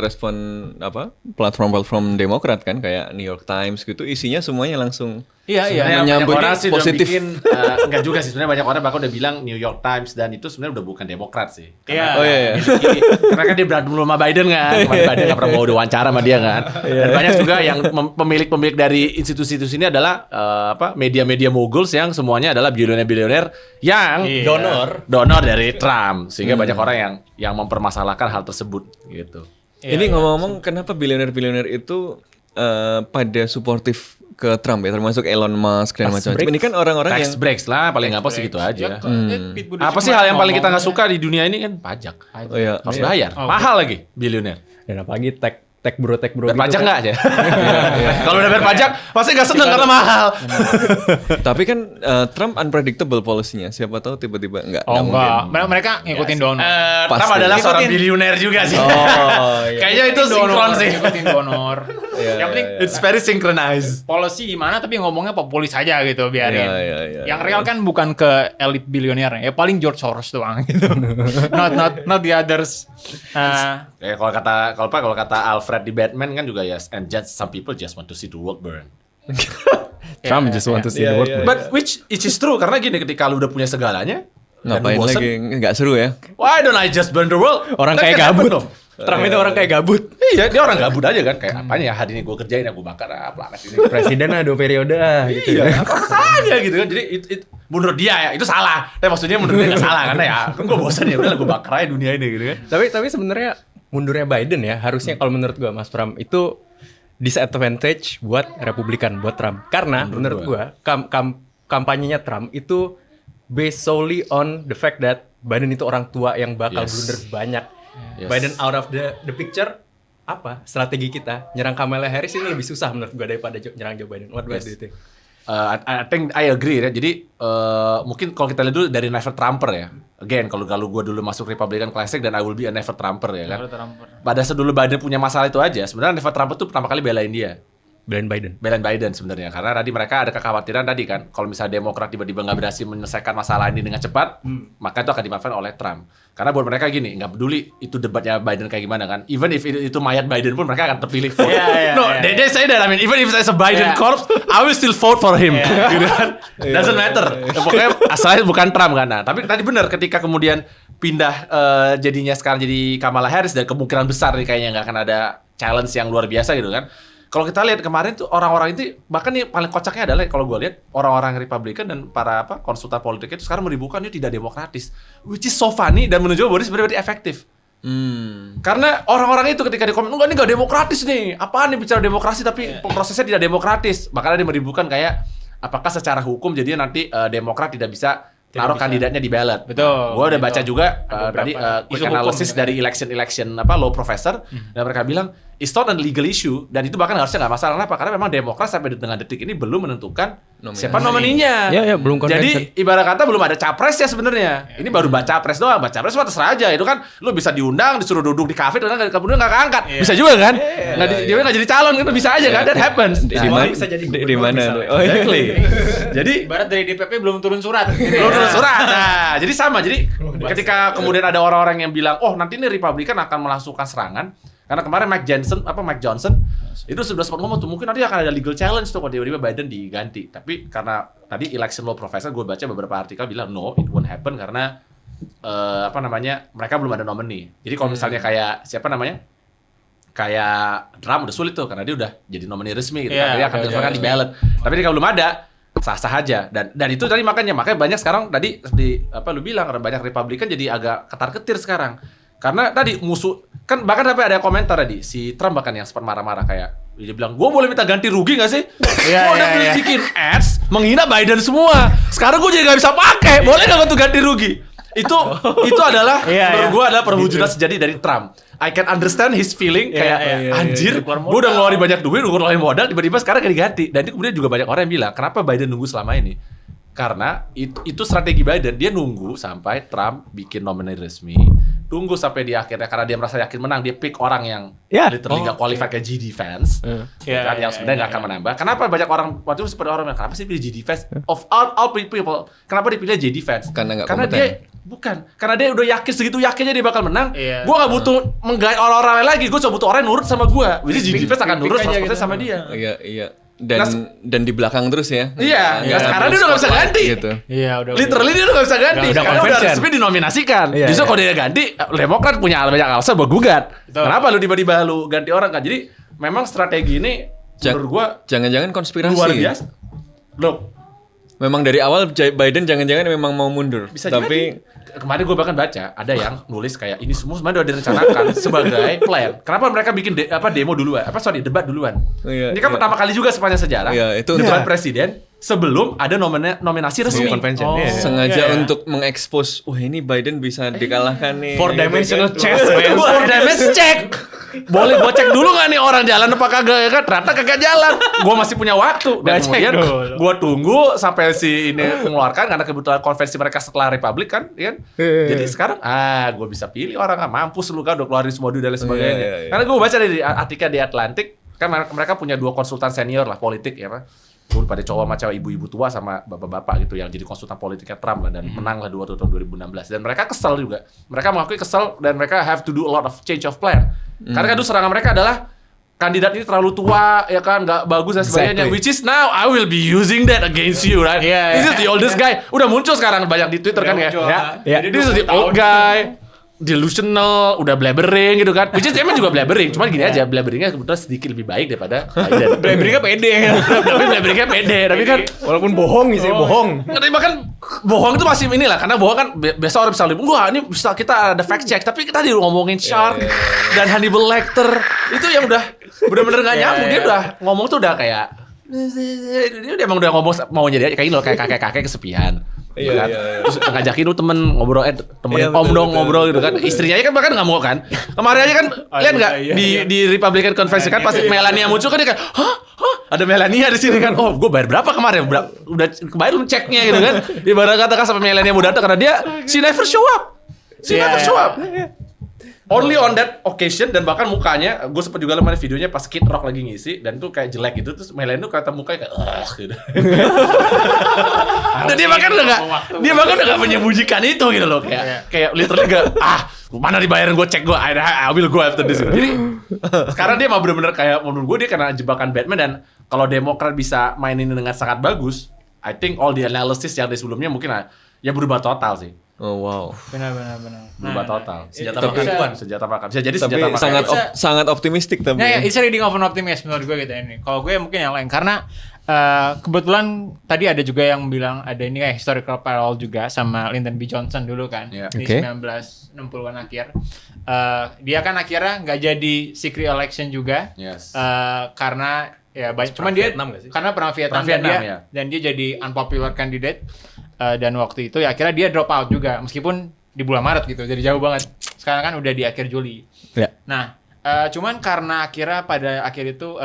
respon apa platform Demokrat kan kayak New York Times gitu, isinya semuanya langsung menyambut positif. Enggak juga sih, sebenarnya banyak orang bahkan udah bilang New York Times dan itu sebenarnya udah bukan Demokrat sih. Karena kan dia berantem sama Biden kan. Biden nggak pernah mau diwawancara sama dia kan. Dan banyak juga yang pemilik dari institusi-institusi ini adalah media-media moguls yang semuanya adalah bilioner-bilioner yang donor dari Trump, sehingga banyak orang yang mempermasalahkan hal tersebut gitu. Ini ngomong-ngomong, kenapa bilioner itu pada suportif ke Trump ya, termasuk Elon Musk dan macam-macam. Ini kan orang-orang tax yang breaks lah, paling nggak apa sih gitu aja. Apa sih Apa hal yang paling kita nggak suka di dunia ini kan pajak. Harus bayar, mahal lagi bilioner. Dan apalagi tech bro Bayar gitu pajak kan. nggak aja? Kalau udah bayar pajak, pasti nggak seneng karena mahal. tapi kan Trump unpredictable policy-nya. Siapa tahu tiba-tiba nggak Enggak. Mereka ngikutin donor. Trump adalah seorang bilioner juga sih. Kayaknya itu sinkron sih. Ngikutin donor. Yang penting It's very synchronized. policy gimana tapi ngomongnya populis aja gitu, biarin. Yang real kan bukan ke elit bilioner ya, paling George Soros doang gitu. not the others. Kalau kata Alfred di Batman kan juga ya, and just some people just want to see the world burn. Trump just want to see the world. But which it is true, karena gini, ketika lu udah punya segalanya, Ngapain dan bosen, lagi? Nggak seru ya? Why don't I just burn the world? Orang That kayak can happen gabut. dong. Trump itu orang kayak gabut. Iya, dia orang gabut aja kan. Kayak apanya ya hari ini gue kerjain, ya gue bakar planet ini. Presiden 2 periode gitu. Iya, apa saja gitu kan. Jadi menurut dia ya itu salah. Tapi maksudnya menurut dia nggak salah karena ya kan gue bosan ya udah gue bakar aja dunia ini gitu kan. Tapi sebenarnya mundurnya Biden ya harusnya kalau menurut gua Mas Pram itu disadvantage buat Republikan, buat Trump. Karena menurut gua kampanyenya Trump itu based solely on the fact that Biden itu orang tua yang bakal blunder banyak. Yes. Biden out of the picture, apa strategi kita nyerang Kamala Harris ini lebih susah menurut gua daripada nyerang Joe Biden. What do you think? I think I agree ya. Jadi mungkin kalau kita lihat dulu dari never Trumper ya. Again, kalau gue dulu masuk Republican Classic dan I will be a never Trumper ya kan. Pada saat dulu Biden punya masalah itu aja, sebenarnya never Trumper tuh pertama kali belain dia. Belain Biden sebenarnya karena tadi mereka ada kekhawatiran tadi kan kalau misalnya Demokrat tiba-tiba nggak berhasil menyelesaikan masalah ini dengan cepat maka itu akan dimanfaatkan oleh Trump karena buat mereka gini nggak peduli itu debatnya Biden kayak gimana kan even if itu mayat Biden pun mereka akan terpilih vote. They say that I mean even if it's a Biden corpse I will still vote for him gitu kan doesn't matter pokoknya asalnya bukan Trump kan. Nah tapi tadi benar ketika kemudian pindah jadinya sekarang jadi Kamala Harris dan kemungkinan besar nih kayaknya nggak akan ada challenge yang luar biasa gitu kan. Kalau kita lihat kemarin tuh orang-orang itu bahkan nih paling kocaknya adalah kalau gue lihat orang-orang Republikan dan para konsultan politik itu sekarang meribukan ini tidak demokratis, which is so funny dan menunjukkan bahwa ini sebenarnya efektif. Karena orang-orang itu ketika di komen, enggak ini nggak demokratis nih, apaan nih bicara demokrasi tapi prosesnya tidak demokratis, makanya dia meribukan kayak apakah secara hukum jadinya nanti Demokrat tidak bisa taruh kandidatnya di ballot. Betul. Gue udah baca juga tadi quick analysis dari election law professor dan mereka bilang it's not a legal issue dan itu bahkan harusnya nggak masalah. Kenapa? Karena memang Demokrat sampai dengan detik ini belum menentukan siapa nomininya. Ya, belum convention. Jadi ibarat kata belum ada capres ya sebenarnya. Ini baru baca pres doang. Baca pres mah terserah aja. Itu kan lu bisa diundang, disuruh duduk di kafe dan kemudian nggak keangkat. Bisa juga kan? Dia nggak jadi calon kan bisa aja kan? That happens. Di mana? Oh, exactly. Jadi Ibarat dari DPP belum turun surat. belum turun surat. Nah, jadi sama. Jadi ketika kemudian ada orang-orang yang bilang, "Oh, nanti ini Republikan akan melakukan serangan." Karena kemarin Mike Johnson itu sudah sempat ngomong tuh mungkin nanti akan ada legal challenge tuh kalau tiba-tiba Biden diganti. Tapi karena tadi election law professor gue baca beberapa artikel bilang no, it won't happen karena mereka belum ada nominee. Jadi kalau misalnya kayak kayak Trump udah sulit tuh karena dia udah jadi nominee resmi gitu. Dia akan diserahkan di ballot. Tapi kalau belum ada sah-sah aja dan itu tadi makanya banyak sekarang tadi lu bilang banyak Republikan jadi agak ketar-ketir sekarang. Karena tadi musuh kan bahkan sampai ada komentar tadi si Trump bahkan yang sempat marah-marah kayak dia bilang gue boleh minta ganti rugi nggak sih? Gue udah bikin ads menghina Biden semua. Sekarang gue jadi nggak bisa pakai. Boleh nggak tuh ganti rugi? Itu adalah menurut gue adalah perwujudan sejati dari Trump. I can understand his feeling kayak anjir, gue udah ngeluarin banyak duit, gue ngeluarin modal, tiba-tiba sekarang gak diganti. Dan itu kemudian juga banyak orang yang bilang kenapa Biden nunggu selama ini? Karena itu strategi Biden, dia nunggu sampai Trump bikin nominee resmi, tunggu sampai di akhirnya karena dia merasa yakin menang, dia pick orang yang literally gak qualified kayak GD Vance, yang sebenarnya gak akan menambah. Kenapa banyak orang waktu itu seperti orang bilang kenapa sih pilih GD Vance? Of all people, kenapa dipilih GD Vance? Karena dia karena dia udah yakin segitu yakinnya dia bakal menang. Gue gak butuh menggait orang-orang lain lagi, gue cuma butuh orang yang nurut sama gue. Jadi GD Vance akan nurut 100% sama dia. Iya. Dan di belakang terus ya. Iya, sekarang dia udah gak bisa ganti. Gitu. Iya, udah. Literally dia udah gak bisa ganti. Karena udah resmi dinominasikan. Justru kalau dia ganti, Demokrat punya banyak alasan buat gugat. Kenapa lu tiba-tiba lu ganti orang kan? Jadi memang strategi ini menurut gua jangan-jangan konspirasi. Luar biasa. Loh, memang dari awal Biden jangan-jangan memang mau mundur. Bisa tapi kemarin gue bahkan baca ada yang nulis kayak ini semua sebenarnya udah direncanakan sebagai plan. Kenapa mereka bikin demo duluan? Debat duluan. Ini kan pertama kali juga sepanjang sejarah. Debat presiden sebelum ada nominasi resmi. Sengaja untuk mengekspos, ini Biden bisa dikalahkan nih. 4-dimensional chess, man. 4-dimensional check. Boleh gue cek dulu gak nih orang jalan apa kagak ya kan? Ternyata kagak jalan. Gue masih punya waktu. Dan kemudian gue tunggu sampai si ini mengeluarkan karena kebetulan konvensi mereka setelah Republik kan, kan? Jadi sekarang gue bisa pilih orang mampus lu kan udah keluarin semua duit dan lain sebagainya. Karena gue baca dari artikel di Atlantic kan mereka punya 2 konsultan senior lah politik ya Pak. Gue pada cowok sama cewek ibu-ibu tua sama bapak-bapak gitu yang jadi konsultan politiknya Trump lah dan menang lah 2 tahun 2016 dan mereka kesel juga. Mereka mengakui kesel dan mereka have to do a lot of change of plan. Karena kan dulu serangan mereka adalah kandidat ini terlalu tua ya kan nggak bagus dan sebagainya. Which is now I will be using that against you right. This is the oldest guy. Udah muncul sekarang banyak di Twitter kan ya. This is the old guy. delusional, udah blabbering gitu kan. Which is emang juga blabbering, cuman gini aja, blabberingnya kebetulan sedikit lebih baik daripada Biden. Blabberingnya pede. Tapi blabberingnya pede, tapi kan Walaupun bohong sih, bohong. tapi bahkan bohong itu masih inilah, karena bohong kan biasa orang bisa bilang, wah ini bisa kita ada fact check, tapi kita tadi ngomongin Shark dan Hannibal Lecter itu yang udah bener-bener gak nyambung. Dia udah ngomong tuh udah kayak dia emang udah ngomong maunya dia kayak kayak kakek-kakek kesepian. Iya, Kan? iya, iya. Terus ngajakin lu temen ngobrol, temenin Iya, om betul, dong betul, ngobrol gitu kan. Istrinya aja kan bahkan nggak mau kan. Kemarin aja kan lihat nggak di Republican Convention kan pas Melania muncul kan dia kan, hah ada Melania di sini kan. Oh gue bayar berapa kemarin? Udah kebayar belum ceknya gitu kan. Ibarat katakan sampai Melania mau datang karena dia she never show up. Never show up. Only on that occasion, dan bahkan mukanya gue sempet juga lihat videonya pas Kid Rock lagi ngisi dan tuh kayak jelek gitu, terus Melania tuh kata mukanya kayak gitu. Dan dia bahkan udah gak menyembunyikan itu gitu loh, kayak literally gak mana dibayarin gue cek gue, I will go after this. Jadi sekarang dia mau bener-bener kayak menurut gue dia kena jebakan Batman, dan kalau Demokrat bisa main ini dengan sangat bagus, I think all the analysis yang dari sebelumnya mungkin ya berubah total sih. Oh wow. Benar. Berubah total. Senjata Tapi- makan senjata makan. Bisa jadi Tapi senjata makan. sangat optimistik tapi. Nah, ya, it's reading of an optimist menurut gue gitu ini. Kalau gue mungkin yang lain karena kebetulan tadi ada juga yang bilang ada ini kayak historical parallel juga sama Lyndon B. Johnson dulu kan Iya. di Oke. 1960-an akhir. Dia kan akhirnya nggak jadi secret election juga Yes. karena ya banyak cuman dia Vietnam nggak sih? karena perang Vietnam, Perang Vietnam, dan dia ya. dan dia jadi unpopular candidate dan waktu itu ya akhirnya dia drop out juga meskipun di bulan Maret gitu jadi jauh banget. Sekarang kan udah di akhir Juli. Ya. Nah, cuman karena akhirnya pada akhir itu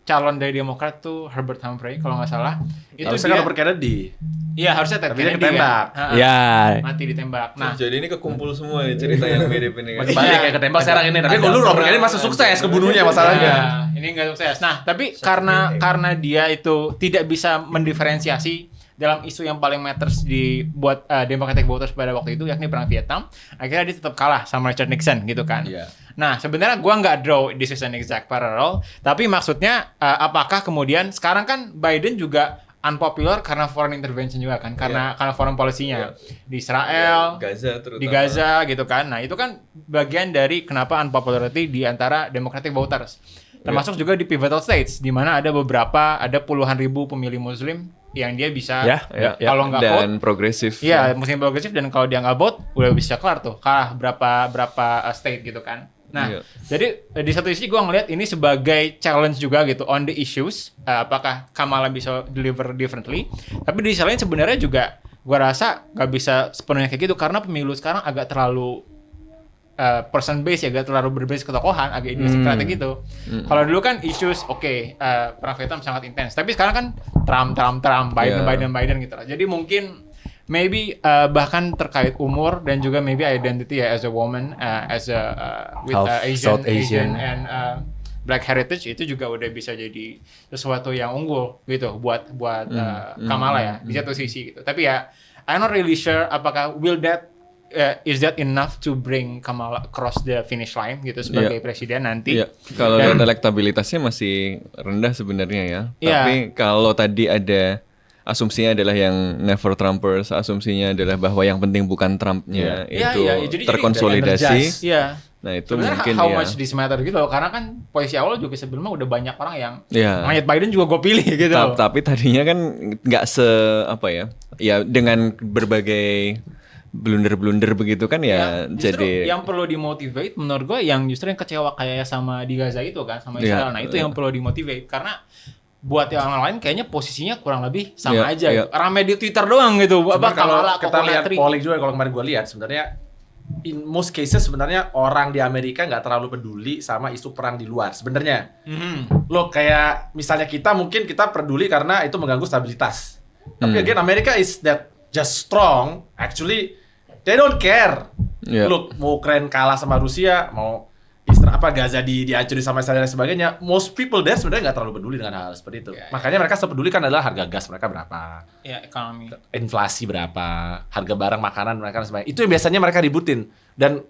calon dari Demokrat tuh Herbert Humphrey kalau nggak salah itu Harusnya dia kan Robert Kennedy. iya harusnya Ted Tapi dia Kennedy ketembak. kan. Ya. Mati ditembak. Nah, Jadi ini kekumpul semua nih cerita yang mirip ini kan. Masih balik kayak ketembak sekarang ini. Tapi dulu Robert Kennedy masih sukses kebunuhnya masalahnya. ya, ini nggak sukses. Nah, tapi karena dia itu tidak bisa mendiferensiasi dalam isu yang paling matters buat Democratic voters pada waktu itu yakni perang Vietnam, akhirnya dia tetap kalah sama Richard Nixon gitu kan. Iya. Nah, sebenarnya gua nggak draw this is an exact parallel, tapi maksudnya apakah kemudian sekarang kan Biden juga unpopular karena foreign intervention juga kan, karena foreign policy-nya di Israel, Gaza terutama. di Gaza gitu kan. Nah, itu kan bagian dari kenapa unpopularity di antara Democratic voters. Termasuk juga di pivotal states di mana ada puluhan ribu pemilih muslim yang dia bisa Ya. kalau nggak vote Dan progresif. iya muslim progresif, dan kalau dia nggak vote udah bisa kelar tuh kalah berapa state gitu kan. Nah, Iya. jadi di satu sisi gue ngelihat ini sebagai challenge juga gitu on the issues, apakah Kamala bisa deliver differently. Tapi di sisi lain sebenarnya juga gue rasa nggak bisa sepenuhnya kayak gitu karena pemilu sekarang agak terlalu person base ya, agak terlalu berbasis ketokohan, agak idiosyncratic gitu. Kalau dulu kan issues perang Vietnam sangat intens, tapi sekarang kan Trump, Biden, Yeah. Biden gitu lah. Jadi mungkin maybe bahkan terkait umur dan juga maybe identity ya as a woman, as a with Half Asian South Asian. and Black heritage itu juga udah bisa jadi sesuatu yang unggul gitu buat Kamala ya di satu sisi gitu. Tapi ya I'm not really sure apakah is that enough to bring Kamala across the finish line gitu sebagai Iya. presiden nanti. Iya, kalau Dan- lihat elektabilitasnya masih rendah sebenarnya ya. Iya. Tapi kalau tadi ada asumsinya adalah yang never Trumpers, asumsinya adalah bahwa yang penting bukan Trumpnya Iya, itu iya, jadi terkonsolidasi. Iya. Nah itu Sebenarnya mungkin how ya. much this matter gitu loh, karena kan posisi awal juga sebelumnya udah banyak orang yang Iya. mayat Biden juga gue pilih gitu. Tapi tadinya kan nggak apa ya? Ya dengan berbagai blunder-blunder begitu kan ya, justru jadi yang perlu dimotivate menurut gue yang justru yang kecewa kayak sama di Gaza itu kan sama Iya, Israel. Nah, itu yang perlu dimotivate karena buat yang lain kayaknya posisinya kurang lebih sama Iya, aja iya. gitu. Rame di Twitter doang gitu. Cuman kalau Kamala, kita lihat Kokolatri. polling juga, kalau kemarin gue lihat sebenarnya in most cases sebenarnya orang di Amerika nggak terlalu peduli sama isu perang di luar sebenarnya. Lo kayak misalnya kita mungkin kita peduli karena itu mengganggu stabilitas. Tapi again Amerika is that just strong actually they don't care. Iya. Look, mau Ukraine kalah sama Rusia, mau Gaza dihancurin sama Israel dan sebagainya, most people there sebenarnya nggak terlalu peduli dengan hal seperti itu. Iya, iya. Makanya mereka sepeduli kan adalah harga gas mereka berapa, Ya, ekonomi. inflasi berapa, harga barang makanan mereka dan sebagainya. Itu yang biasanya mereka ributin. Dan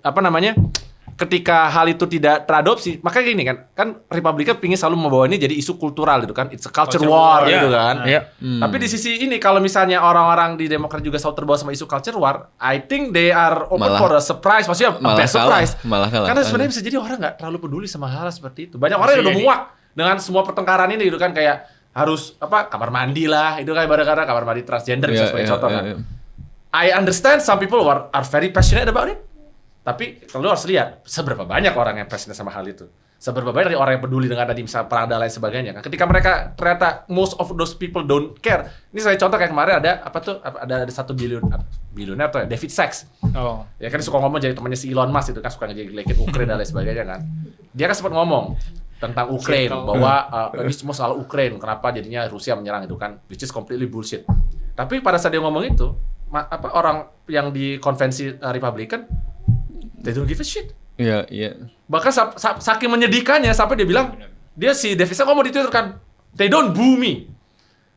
ketika hal itu tidak teradopsi, makanya gini kan Republikan pingin selalu membawa ini jadi isu kultural gitu kan, it's a culture war gitu kan. Tapi di sisi ini kalau misalnya orang-orang di Demokrat juga selalu terbawa sama isu culture war, I think they are open for a surprise, maksudnya a best surprise. Karena sebenarnya bisa jadi orang nggak terlalu peduli sama hal seperti itu. Banyak orang yang udah muak dengan semua pertengkaran ini gitu kan, kayak harus kamar mandi lah, itu kan ibarat kata kamar mandi transgender bisa sebagai contoh kan. I understand some people are very passionate about it. Tapi kalau lu harus lihat seberapa banyak orang yang passionate sama hal itu. Seberapa banyak dari orang yang peduli dengan tadi misalnya perang dan lain sebagainya. Kan ketika mereka ternyata most of those people don't care. Ini saya contoh kayak kemarin ada ada 1 bilioner atau David Sachs. Oh. Ya kan suka ngomong jadi temannya si Elon Musk itu kan suka ngejelekin Ukraina dan lain sebagainya kan. Dia kan sempat ngomong tentang Ukraine bahwa ini semua soal Ukraine, kenapa jadinya Rusia menyerang itu kan, which is completely bullshit. Tapi pada saat dia ngomong itu, orang yang di konvensi Republikan they don't give a shit. Iya. Bahkan saking menyedihkannya sampai dia bilang, si Davis ngomong di Twitter kan, they don't boo me.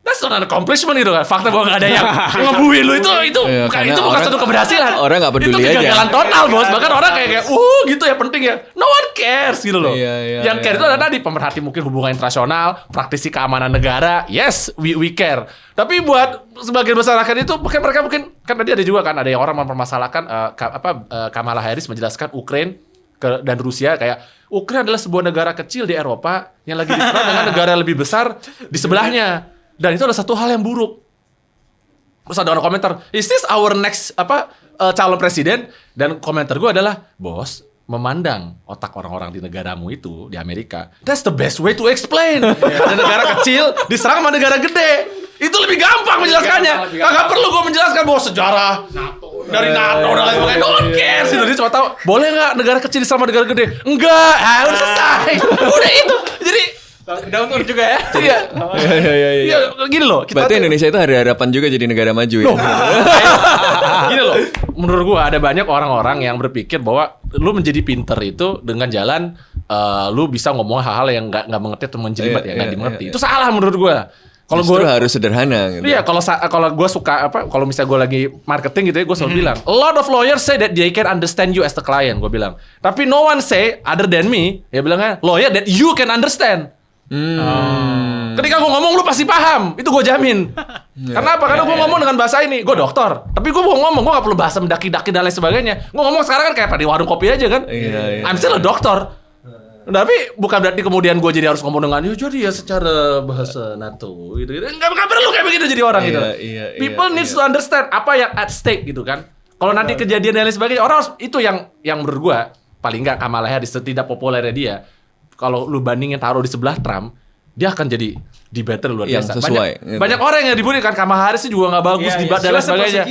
That's not an accomplishment gitu kan. Fakta bahwa gak ada yang ngebuin lu itu bukan satu keberhasilan. Orang gak peduli itu aja. Itu kegagalan total, Bos. Bahkan orang kayak gitu ya penting ya. No one cares gitu loh. Yang care itu adalah tadi pemerhati mungkin hubungan internasional, praktisi keamanan negara. Yes, we care. Tapi buat sebagian masyarakat itu mereka mungkin kan tadi ada juga kan ada yang orang mempermasalahkan Kamala Harris menjelaskan Ukraine dan Rusia kayak Ukraina adalah sebuah negara kecil di Eropa yang lagi diserang dengan negara yang lebih besar di sebelahnya. Dan itu adalah satu hal yang buruk. Terus ada orang komentar, is this our next calon presiden? Dan komentar gue adalah, bos, memandang otak orang-orang di negaramu itu di Amerika, that's the best way to explain. Ada negara kecil diserang sama negara gede. Itu lebih gampang menjelaskannya. Kagak perlu gue menjelaskan bahwa sejarah dari NATO dan lain sebagainya. No one cares. Dia cuma tahu, boleh nggak negara kecil diserang sama negara gede? Enggak. Udah selesai. Udah itu. Jadi Down tour juga ya. Iya. Iya. Gini loh. Berarti Indonesia itu hari harapan juga jadi negara maju ya. Gini loh. Menurut gua ada banyak orang-orang yang berpikir bahwa lu menjadi pinter itu dengan jalan lu bisa ngomong hal-hal yang nggak mengerti atau menjelimet ya nggak dimengerti. Itu salah menurut gua. Kalau gue harus sederhana gitu. Iya, kalau gue suka kalau misalnya gue lagi marketing gitu ya, gue selalu bilang, a lot of lawyers say that they can understand you as the client, gue bilang. Tapi no one say other than me, ya bilangnya lawyer that you can understand. Ketika gue ngomong lu pasti paham, itu gue jamin. Karena apa? Karena gue ngomong dengan bahasa ini, gue dokter. Tapi gue mau ngomong, gue gak perlu bahasa mendaki-daki dan lain sebagainya. Gue ngomong sekarang kan kayak di warung kopi aja kan. I'm still a doctor. Tapi bukan berarti kemudian gue jadi harus ngomong dengan jadi ya secara bahasa NATO gitu. Nggak perlu kayak begitu jadi orang gitu. People needs to understand apa yang at stake gitu kan. Kalau nanti kejadian dan lain sebagainya, orang harus, itu yang menurut gue paling nggak Kamala Harris tidak populernya dia. Kalau lu bandingin taruh di sebelah Trump, dia akan jadi debater luar biasa. Sesuai, banyak orang yang dibully kan, Kamala Harris juga nggak bagus debat dan lain sebagainya.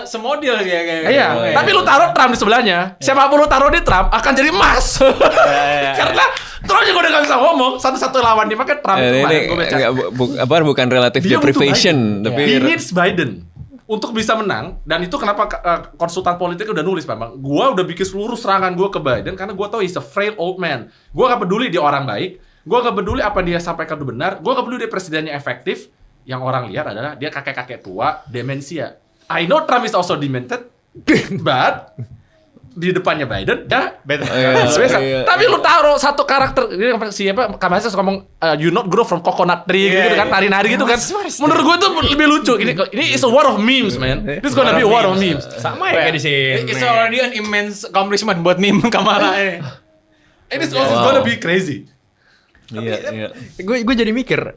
Semodel kayak. Iya, tapi lu taruh Trump di sebelahnya, siapapun lu taruh di Trump akan jadi emas. Karena Trump juga udah nggak bisa ngomong, satu-satu lawan dia pakai Trump. Bukan relative deprivation, tapi he needs Biden untuk bisa menang. Dan itu kenapa konsultan politik udah nulis, Bang. Gua udah bikin seluruh serangan gua ke Biden karena gua tahu he's a frail old man. Gua gak peduli dia orang baik. Gue gak peduli apa dia sampaikan itu benar. Gue gak peduli dia presidennya efektif. Yang orang lihat adalah dia kakek-kakek tua, demensia. I know Trump is also demented, but di depannya Biden, tapi lu taruh satu karakter. Kamala Harris ngomong, you not grow from coconut tree gitu kan, nari-nari gitu kan. Menurut gue itu lebih lucu. Ini is a war of memes, man. This gonna be a war of memes. Sama ya kayak di sini. It's already an immense accomplishment buat meme Kamala ini. It is also gonna be crazy. Iya. Gue jadi mikir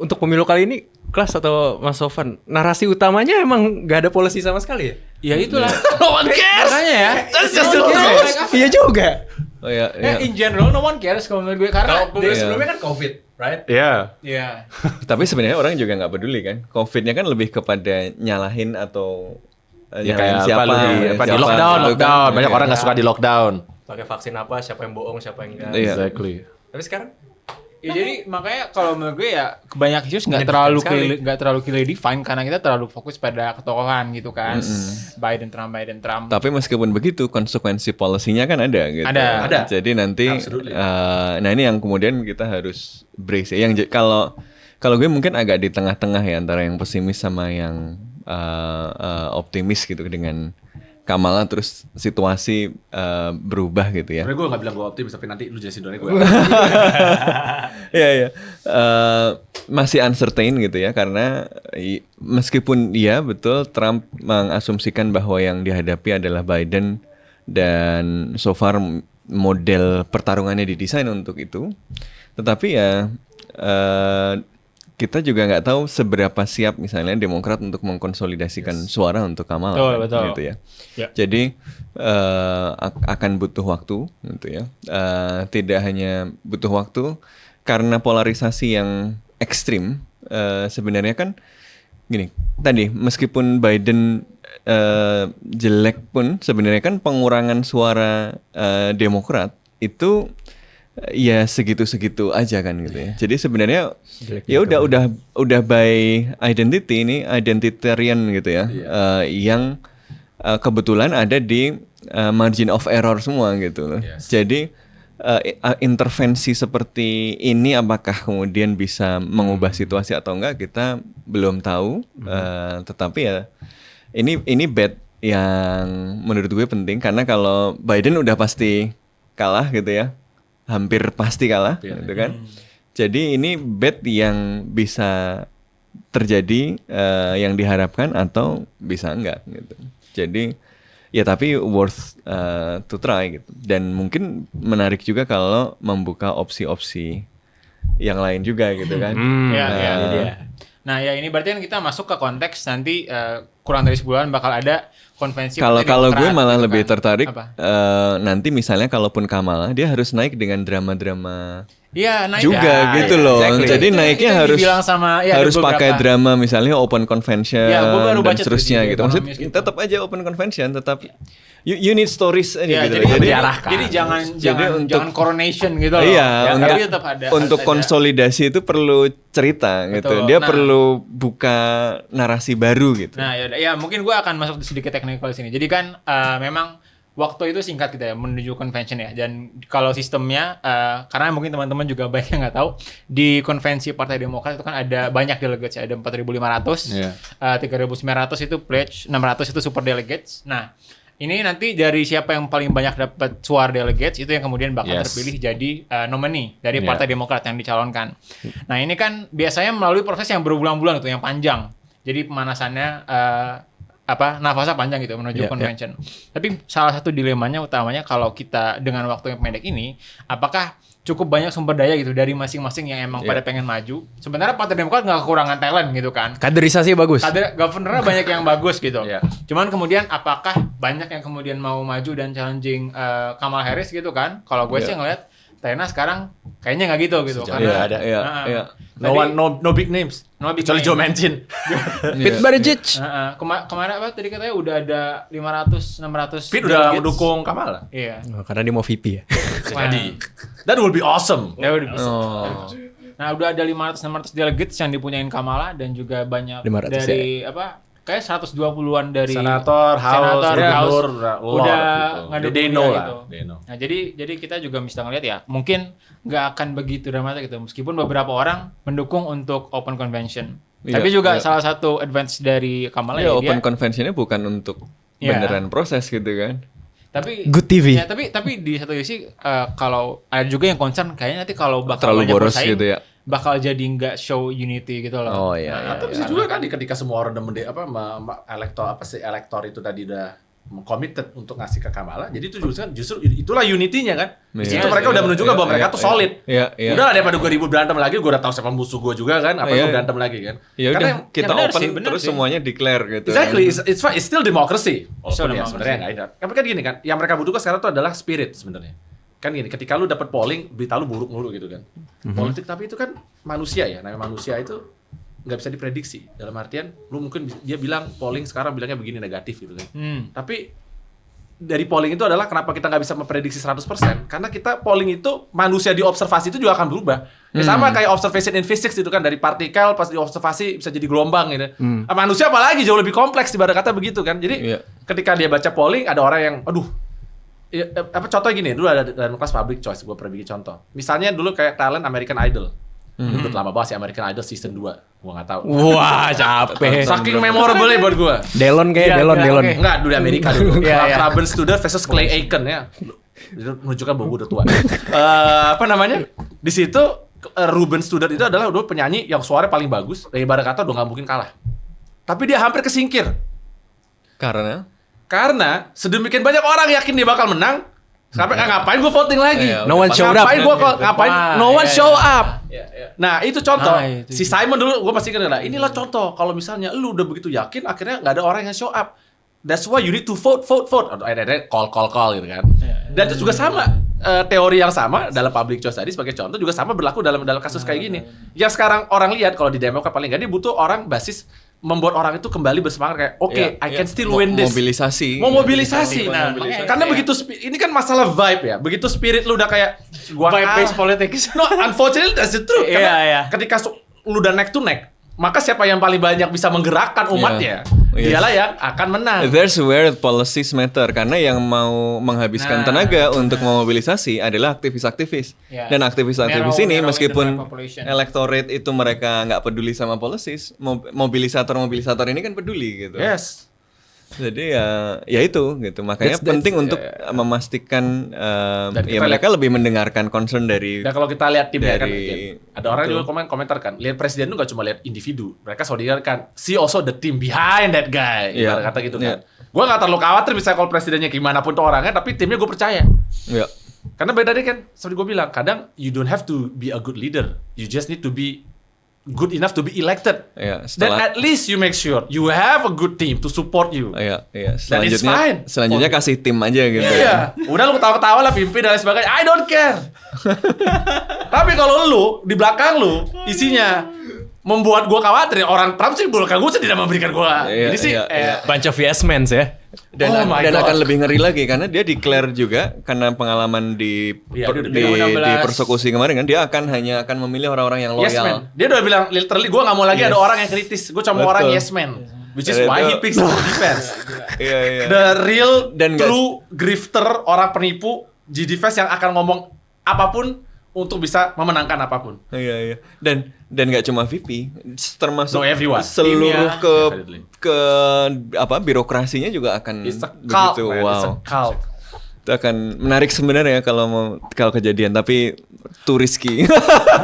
untuk pemilu kali ini, Klas atau Mas Sofan, narasi utamanya emang gak ada policy sama sekali ya? Ya itulah. No one cares. Makanya ya. That's just the truth. Iya juga. Oh iya. In general no one cares kalau menurut gue karena sebelumnya kan COVID, right? Iya. Iya. Tapi sebenarnya orang juga nggak peduli kan. COVID-nya kan lebih kepada nyalahin atau nyalahin siapa di lockdown. Banyak orang nggak suka di lockdown. Pakai vaksin apa? Siapa yang bohong? Siapa yang enggak? Exactly. Tapi sekarang ya jadi makanya kalau menurut gue ya banyak issues nggak terlalu clearly define karena kita terlalu fokus pada ketokohan gitu kan. Biden Trump. Tapi meskipun begitu konsekuensi policy-nya kan ada gitu. Ada. Jadi nanti nah ini yang kemudian kita harus brace ya. Yang kalau gue mungkin agak di tengah-tengah ya antara yang pesimis sama yang optimis gitu dengan Kamala terus situasi berubah gitu ya. Sebenarnya gue nggak bilang gue optimis, tapi nanti lu jelasin dulu gue. Iya iya. Masih uncertain gitu ya karena meskipun iya betul Trump mengasumsikan bahwa yang dihadapi adalah Biden dan so far model pertarungannya didesain untuk itu, tetapi ya kita juga nggak tahu seberapa siap misalnya Demokrat untuk mengkonsolidasikan suara untuk Kamala, Betul. gitu ya. Ya. Jadi akan butuh waktu, gitu ya. Tidak hanya butuh waktu karena polarisasi yang ekstrim. Sebenarnya kan gini, tadi meskipun Biden jelek pun sebenarnya kan pengurangan suara Demokrat itu ya segitu-segitu aja kan gitu ya. Jadi sebenarnya ya udah by identity ini identitarian gitu ya. Yang kebetulan ada di margin of error semua gitu loh. Jadi intervensi seperti ini apakah kemudian bisa mengubah situasi atau enggak kita belum tahu. Tetapi ya ini bet yang menurut gue penting karena kalau Biden udah pasti kalah gitu ya. Hampir pasti kalah gitu kan. Jadi ini bet yang bisa terjadi yang diharapkan atau bisa enggak gitu. Jadi ya tapi worth to try gitu. Dan mungkin menarik juga kalau membuka opsi-opsi yang lain juga gitu kan. Nah ya ini berarti kan kita masuk ke konteks nanti kurang dari sebulan bakal ada konvensi. Kalau gue malah gitu lebih kan. tertarik nanti misalnya kalaupun Kamala dia harus naik dengan drama-drama naik juga gitu loh. Exactly. Jadi naiknya Itu harus dibilang sama, harus pakai drama misalnya open convention gua baru dan baca tuh seterusnya di gitu. Maksud Economist gitu. tetap aja open convention tetap you need stories aja gitu. Jadi jangan coronation gitu loh. Iya, Tapi tetap ada untuk harus ada. konsolidasi itu perlu cerita gitu. Betul. Dia Nah. perlu buka narasi baru gitu. Nah, ya mungkin gue akan masuk sedikit teknikal di sini. Jadi kan memang waktu itu singkat gitu ya menuju convention ya. Dan kalau sistemnya karena mungkin teman-teman juga banyak yang nggak tahu di konvensi Partai Demokrat itu kan ada banyak delegates ya. Ada 4.500, 3.900 itu pledge, 600 itu super delegates. Nah, ini nanti dari siapa yang paling banyak dapat suara delegates itu yang kemudian bakal terpilih jadi nominee dari Partai Demokrat yang dicalonkan. Nah, ini kan biasanya melalui proses yang berbulan-bulan gitu, yang panjang. Jadi pemanasannya nafasnya panjang gitu menuju convention. Tapi salah satu dilemanya utamanya kalau kita dengan waktu yang pendek ini, apakah cukup banyak sumber daya gitu dari masing-masing yang emang pada pengen maju. Sebenarnya Partai Demokrat nggak kekurangan talent gitu kan. Kaderisasi bagus. Governornya banyak yang bagus gitu. Cuman kemudian apakah banyak yang kemudian mau maju dan challenging Kamala Harris gitu kan? Kalau gue sih ngeliat Tena sekarang kayaknya nggak gitu karena No big names. Kecuali Joe Manchin. Pete Buttigieg. Kemarin tadi katanya udah ada 500-600 Pete udah mendukung Kamala. Iya. Karena dia mau VP ya. Jadi that will be awesome. Ya udah bisa. Nah, udah ada 500-600 delegates yang dipunyain Kamala dan juga banyak 500 dari kayak 120-an dari Senator, House, Gubernur, udah ngedukung gitu. Deno. Nah, jadi kita juga bisa ngeliat ya, mungkin nggak akan begitu dramatis gitu, meskipun beberapa orang mendukung untuk open convention. Tapi juga salah satu advance dari Kamala ya open dia, convention-nya bukan untuk beneran proses gitu kan. tapi Good TV. Ya, tapi di satu sisi kalau ada juga yang concern kayaknya nanti kalau bakal Terlalu banyak boros bersaing, gitu ya. bakal jadi nggak show unity gitu loh. Oh iya. Atau bisa juga kan ketika semua orang udah elektor itu tadi udah committed untuk ngasih ke Kamala, jadi itu justru itulah unity-nya kan. Di situ mereka udah menunjukkan bahwa mereka tuh solid. Udah daripada gue ribut berantem lagi, gue udah tahu siapa musuh gue juga kan, apa gue berantem lagi kan. Ya udah kita bener open sih, bener terus sih. semuanya declare gitu. Exactly, it's fine, it's still democracy. Still Walaupun ya democracy. sebenarnya nggak ada. Tapi kan gini kan, yang mereka butuhkan sekarang tuh adalah spirit sebenarnya. Kan gini, ketika lu dapat polling, berita lu buruk mulu gitu kan. Politik tapi itu kan manusia ya, namanya manusia itu nggak bisa diprediksi. Dalam artian, lu mungkin dia bilang polling sekarang bilangnya begini negatif gitu kan. Tapi dari polling itu adalah kenapa kita nggak bisa memprediksi 100%, karena kita polling itu manusia diobservasi itu juga akan berubah. Ya sama kayak observation in physics itu kan, dari partikel pas diobservasi bisa jadi gelombang gitu. Manusia apalagi jauh lebih kompleks ibarat kata begitu kan. Jadi ketika dia baca polling ada orang yang contoh gini, dulu ada dalam kelas public choice, gue pernah bikin contoh. Misalnya dulu kayak talent American Idol. Udah lama banget sih American Idol season 2. Gua nggak tahu. Wah, capek. Saking memorable buat gua. Delon kayak Iya, Delon, iya, Delon. oke. Enggak, dulu di Amerika dulu. Iya, iya. Ruben Studdard versus Clay Aiken ya. Itu menunjukkan bahwa gue udah tua. Apa namanya? Di situ Ruben Studdard itu adalah dulu penyanyi yang suaranya paling bagus. Ibarat kata udah nggak mungkin kalah. Tapi dia hampir kesingkir. Karena sedemikian banyak orang yakin dia bakal menang. Sampai ngapain gue voting lagi? Iya, No one showed up. Ngapain no one show up? Nah itu contoh. Nah, itu. Si Simon dulu gue pasti kenal. Inilah contoh. Kalau misalnya lu udah begitu yakin, akhirnya nggak ada orang yang show up. That's why you need to vote. Akhirnya call gitu kan. Dan itu juga sama. Teori yang sama dalam public choice tadi sebagai contoh juga sama berlaku dalam kasus kayak gini. Yang sekarang orang lihat kalau di Demokrat paling nggak dia butuh orang basis membuat orang itu kembali bersemangat kayak oke, I can still win this. Mobilisasi. Mau mobilisasi. Nah, karena begitu ini kan masalah vibe ya. Begitu spirit lu udah kayak gua Vibe-based politics. No, unfortunately that's the truth. Karena Iya. ketika lu udah neck to neck, maka siapa yang paling banyak bisa menggerakkan umatnya, Iya. dialah yang akan menang. There's where policies matter karena yang mau menghabiskan tenaga untuk memobilisasi adalah aktivis-aktivis. Ya. Dan aktivis-aktivis ini Narrow meskipun the population. electorate itu mereka nggak peduli sama policies, mobilisator ini kan peduli gitu. Yes. Jadi ya itu gitu. Makanya penting untuk memastikan Dan ya kita mereka lebih mendengarkan concern dari Dan kalau kita lihat timnya kan, dari- ada orang juga komentar kan, lihat presiden itu gak cuma lihat individu, mereka selalu kan, see also the team behind that guy, Iya. ibarat kata gitu kan. Iya. Gue gak terlalu khawatir misalnya kalau presidennya gimana pun tuh orangnya, tapi timnya gue percaya. ya Karena beda deh kan, seperti gue bilang, kadang you don't have to be a good leader, you just need to be good enough to be elected. ya Then at least you make sure you have a good team to support you. ya Then it's fine. selanjutnya kasih tim aja gitu. Iya, udah lu ketawa-ketawa lah pimpin dan lain sebagainya. I don't care. Tapi kalau lu di belakang lu isinya membuat gua khawatir, orang Trump sih belakang gua sih tidak memberikan gua. Iya, Ini sih iya, iya. Bunch of yes men ya. Dan, Oh my dan God. akan lebih ngeri lagi karena dia declare juga karena pengalaman di Iya, di, dia udah 2016. di persekusi kemarin kan dia hanya akan memilih orang-orang yang yes loyal. man. Dia udah bilang literally gua nggak mau lagi ada orang yang kritis. Gua cuma mau orang Betul. yes man. Which is Dan why itu- he picks defense. Iya iya. The real Dan nggak- true grifter, orang penipu G defense yang akan ngomong apapun untuk bisa memenangkan apapun. Iya iya. Dan nggak cuma VP, termasuk No, everyone. seluruh Timnya. ke ke apa birokrasinya juga akan It's a cult, begitu. man. It's a Wow. cult. Itu akan menarik sebenarnya kalau kejadian tapi too risky.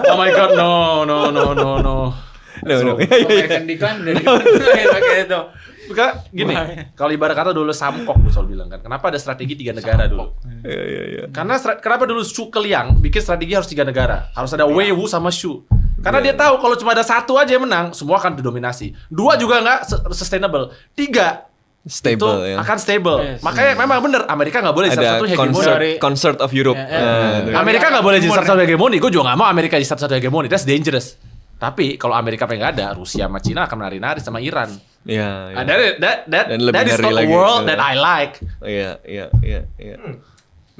Oh my god, no. No. American Decline dari kayak itu. Bukan gini, kalau ibarat kata dulu Samkok gue selalu bilang kan, kenapa ada strategi 3 negara dulu? Iya. Karena kenapa dulu Xu Keliang bikin strategi harus 3 negara, harus ada Wei Wu sama Xu. Karena dia tahu kalau cuma ada satu aja yang menang, semua akan didominasi. 2 juga nggak sustainable. 3 Stable itu ya. akan stable. Yes. Makanya memang bener Amerika nggak boleh jadi Ada satu hegemoni. concert of Europe. Itu. Amerika nggak boleh jadi satu hegemoni. Gue juga nggak mau Amerika jadi satu hegemoni. That's dangerous. Tapi kalau Amerika pengen nggak ada, Rusia sama Cina akan menari-nari sama Iran. Iya. And Dan lebih that is ngeri not a lagi. world that I like. Iya.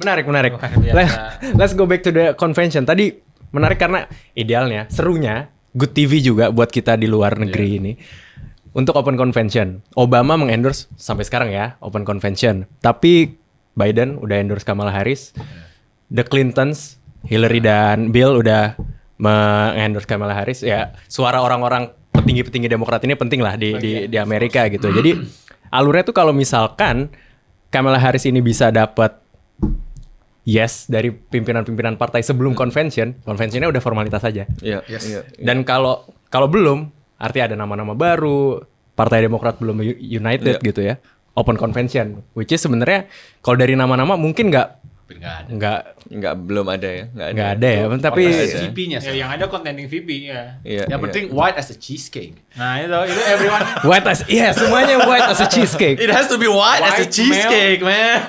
Menarik. Luar biasa. Let's go back to the convention. Tadi menarik karena idealnya, serunya, good TV juga buat kita di luar negeri ini. Untuk Open Convention, Obama mengendorse sampai sekarang ya Open Convention. Tapi Biden udah endorse Kamala Harris. The Clintons, Hillary dan Bill udah mengendorse Kamala Harris. Ya suara orang-orang petinggi-petinggi Demokrat ini penting lah di Amerika gitu. Jadi alurnya tuh kalau misalkan Kamala Harris ini bisa dapat yes dari pimpinan-pimpinan partai sebelum conventionnya udah formalitas saja. Iya. Dan kalau belum, artinya ada nama-nama baru, Partai Demokrat belum united Iya. gitu ya. Open convention, which is sebenarnya kalau dari nama-nama mungkin nggak Belum ada ya. nggak ada ya, tapi VP-nya Ya, yang ada contending VP ya. Iya. yang penting white as a cheesecake. Nah, itu everyone white as semuanya white as a cheesecake. It has to be white as a White cheesecake, man.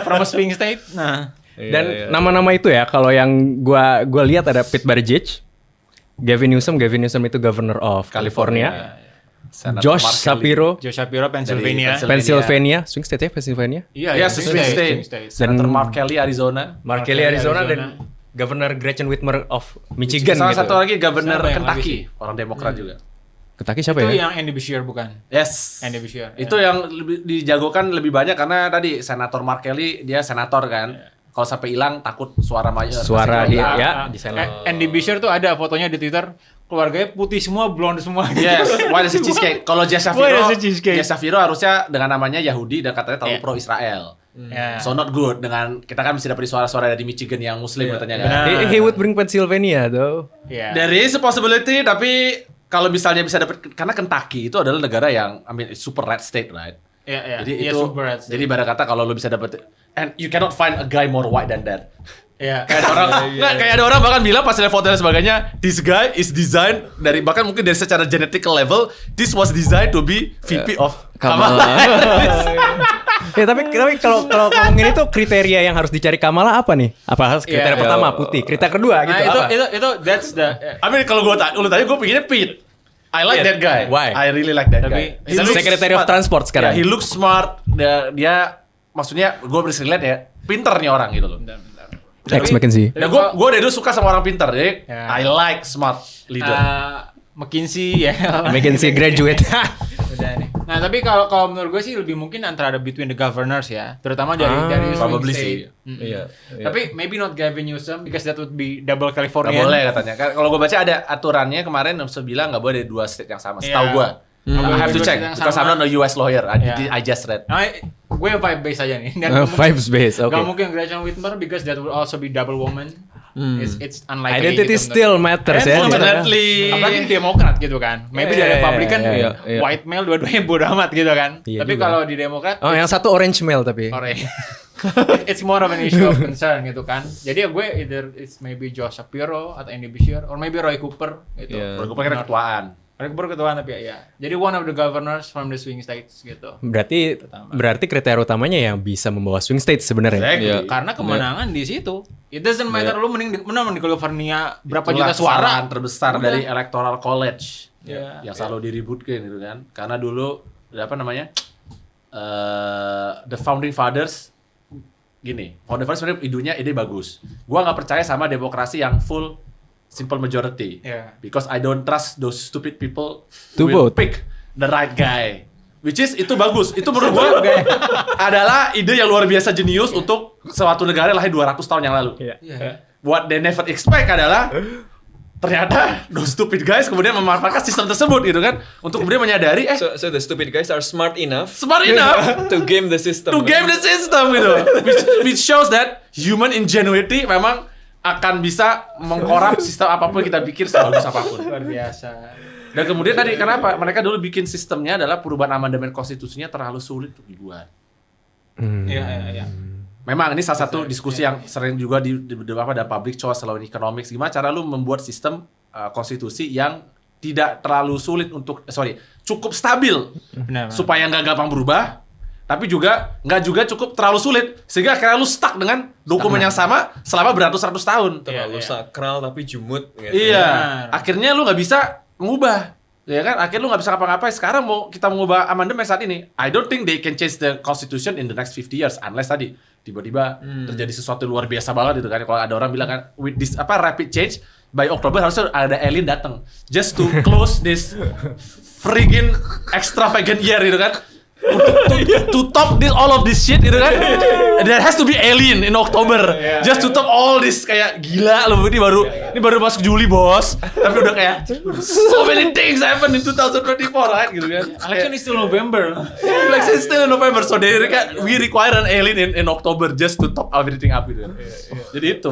from a swing state. Nah, Dan nama-nama itu ya, kalau yang gua lihat ada Pete Buttigieg, Gavin Newsom itu Governor of California. Senator Josh Mark Kelly. Shapiro, Joe Shapiro, Pennsylvania. Pennsylvania, swing state ya Pennsylvania. Iya, Ya, swing swing state. state. Senator Mark Kelly, Arizona. Mark Kelly Arizona dan Governor Gretchen Whitmer of Michigan Salah gitu. satu lagi Governor Siapa yang Kentucky, orang Demokrat juga. Kentucky siapa Itu ya? yang Andy Beshear bukan? Yes. Andy Beshear. Itu yang lebih dijagokan lebih banyak karena tadi Senator Mark Kelly dia senator kan. kalau sampai hilang takut suara Suara masih dia hilang. ya di sana. Andy Bishop tuh ada fotonya di Twitter, keluarganya putih semua, blonde semua. Yes, why does it cheesecake? Kalau Jess Why Shapiro, does it cheesecake? Jess Shapiro harusnya dengan namanya Yahudi dan katanya terlalu Yeah. pro Israel. Ya. So not good dengan kita kan mesti dapat suara-suara dari Michigan yang Muslim katanya kan. Benar. He would bring Pennsylvania though. Iya. There is a possibility, tapi kalau misalnya bisa dapat, karena Kentucky itu adalah negara yang, I mean, it's super red state, right? Iya, iya. Jadi Iya, itu, super red state. jadi ibarat kata kalau lo bisa dapat, and you cannot find a guy more white than that. Iya. Kayak ada orang, nggak, kayak ada orang bahkan bilang pas lihat foto dan sebagainya, this guy is designed dari, bahkan mungkin dari secara genetical level, this was designed to be VP of Kamala. Ya tapi kalau ngomongin itu kriteria yang harus dicari Kamala apa nih? Apa kriteria Iya. pertama putih, kriteria kedua gitu Nah, apa? itu that's the I mean kalau lu tanya gue pinginnya Pete. I like that guy. Why? I really like that Tapi- guy. He's the Secretary of Transport sekarang. Yeah, he looks smart. Dia maksudnya gue bisa lihat ya, pinter nih orang gitu loh. Bentar. Ex McKinsey. Dan gue dari dulu suka sama orang pinter. Jadi Ya. I like smart leader. McKinsey ya. McKinsey graduate. Udah nih. Nah, tapi kalau menurut gue sih lebih mungkin antara between the governors ya, terutama dari swing probably state. sih. Iya. Tapi maybe not Gavin Newsom because that would be double Gak California. boleh katanya. Kalau gue baca ada aturannya kemarin Newsom bilang gak boleh ada dua state yang sama. Setahu Iya. gue. Nggak boleh I have to dua check state yang because I'm sama. not a US lawyer. Iya. I just read. Nah, gue vibe base aja nih. Dan Vibes based, oke. Gak mungkin Gretchen Whitmer because that would also be double woman. It's unlikely. Identity gitu, still menurut matters ya. Definitely. apalagi di Demokrat gitu kan. Maybe di Iya, Republikan iya, iya. white male dua-duanya bodo amat gitu kan. Iya Tapi juga. kalau di Demokrat Oh, yang satu orange male tapi. Orange. It's more of an issue of concern gitu kan. Jadi gue either it's maybe Josh Shapiro atau Andy Beshear or maybe Roy Cooper gitu. Iya. Gue pikir ketuaan. Roy Cooper ketuaan tapi ya. Jadi one of the governors from the swing states gitu. Berarti kriteria utamanya yang bisa membawa swing state sebenarnya. Exactly. Iya. Karena kemenangan di situ. It doesn't matter lu menang di California berapa Itulah juta suara. kesalahan terbesar Udah. dari electoral college Iya. yang selalu diributkan gitu kan. Karena dulu apa namanya the founding fathers gini, founding fathers sebenarnya ide bagus. Gua nggak percaya sama demokrasi yang full simple majority, Iya. because I don't trust those stupid people To will vote. pick the right guy. Which is itu bagus. Itu menurut gua adalah ide yang luar biasa jenius untuk suatu negara lahir 200 tahun yang lalu. Iya. What they never expect adalah ternyata those stupid guys kemudian memanfaatkan sistem tersebut gitu kan untuk kemudian menyadari So the stupid guys are smart enough smart enough to game the system. to game the system gitu, which shows that human ingenuity memang akan bisa mengkorap sistem apapun kita pikir sebagus apapun. Luar biasa. Dan kemudian tadi kenapa mereka dulu bikin sistemnya adalah perubahan amandemen konstitusinya terlalu sulit untuk dibuat. Iya. Memang ini salah satu diskusi yang sering juga di apa ada public choice lawan economics. Gimana cara lu membuat sistem konstitusi yang tidak terlalu sulit untuk cukup stabil Benar. supaya nggak gampang berubah, tapi juga nggak juga cukup terlalu sulit sehingga akhirnya lu stuck dengan dokumen yang sama selama beratus-ratus tahun. Terlalu sakral tapi jumut gitu. Iya, Benar. akhirnya lu nggak bisa mengubah. Ya kan, akhirnya lu nggak bisa ngapa-ngapain. Sekarang mau kita mengubah amandemen saat ini, I don't think they can change the constitution in the next 50 years unless tadi tiba-tiba terjadi sesuatu luar biasa banget gitu kan. Kalau ada orang bilang kan with this rapid change by Oktober harusnya ada alien datang just to close this friggin extravagant year gitu kan. To top all of this shit gitu kan. There has to be alien in October just to top all this. Kayak gila loh, ini baru masuk Juli bos, tapi udah kayak so many things happen in 2024 right gitu kan. Election is still November. Election is still in November, so we require an alien in October just to top everything up gitu kan. Jadi itu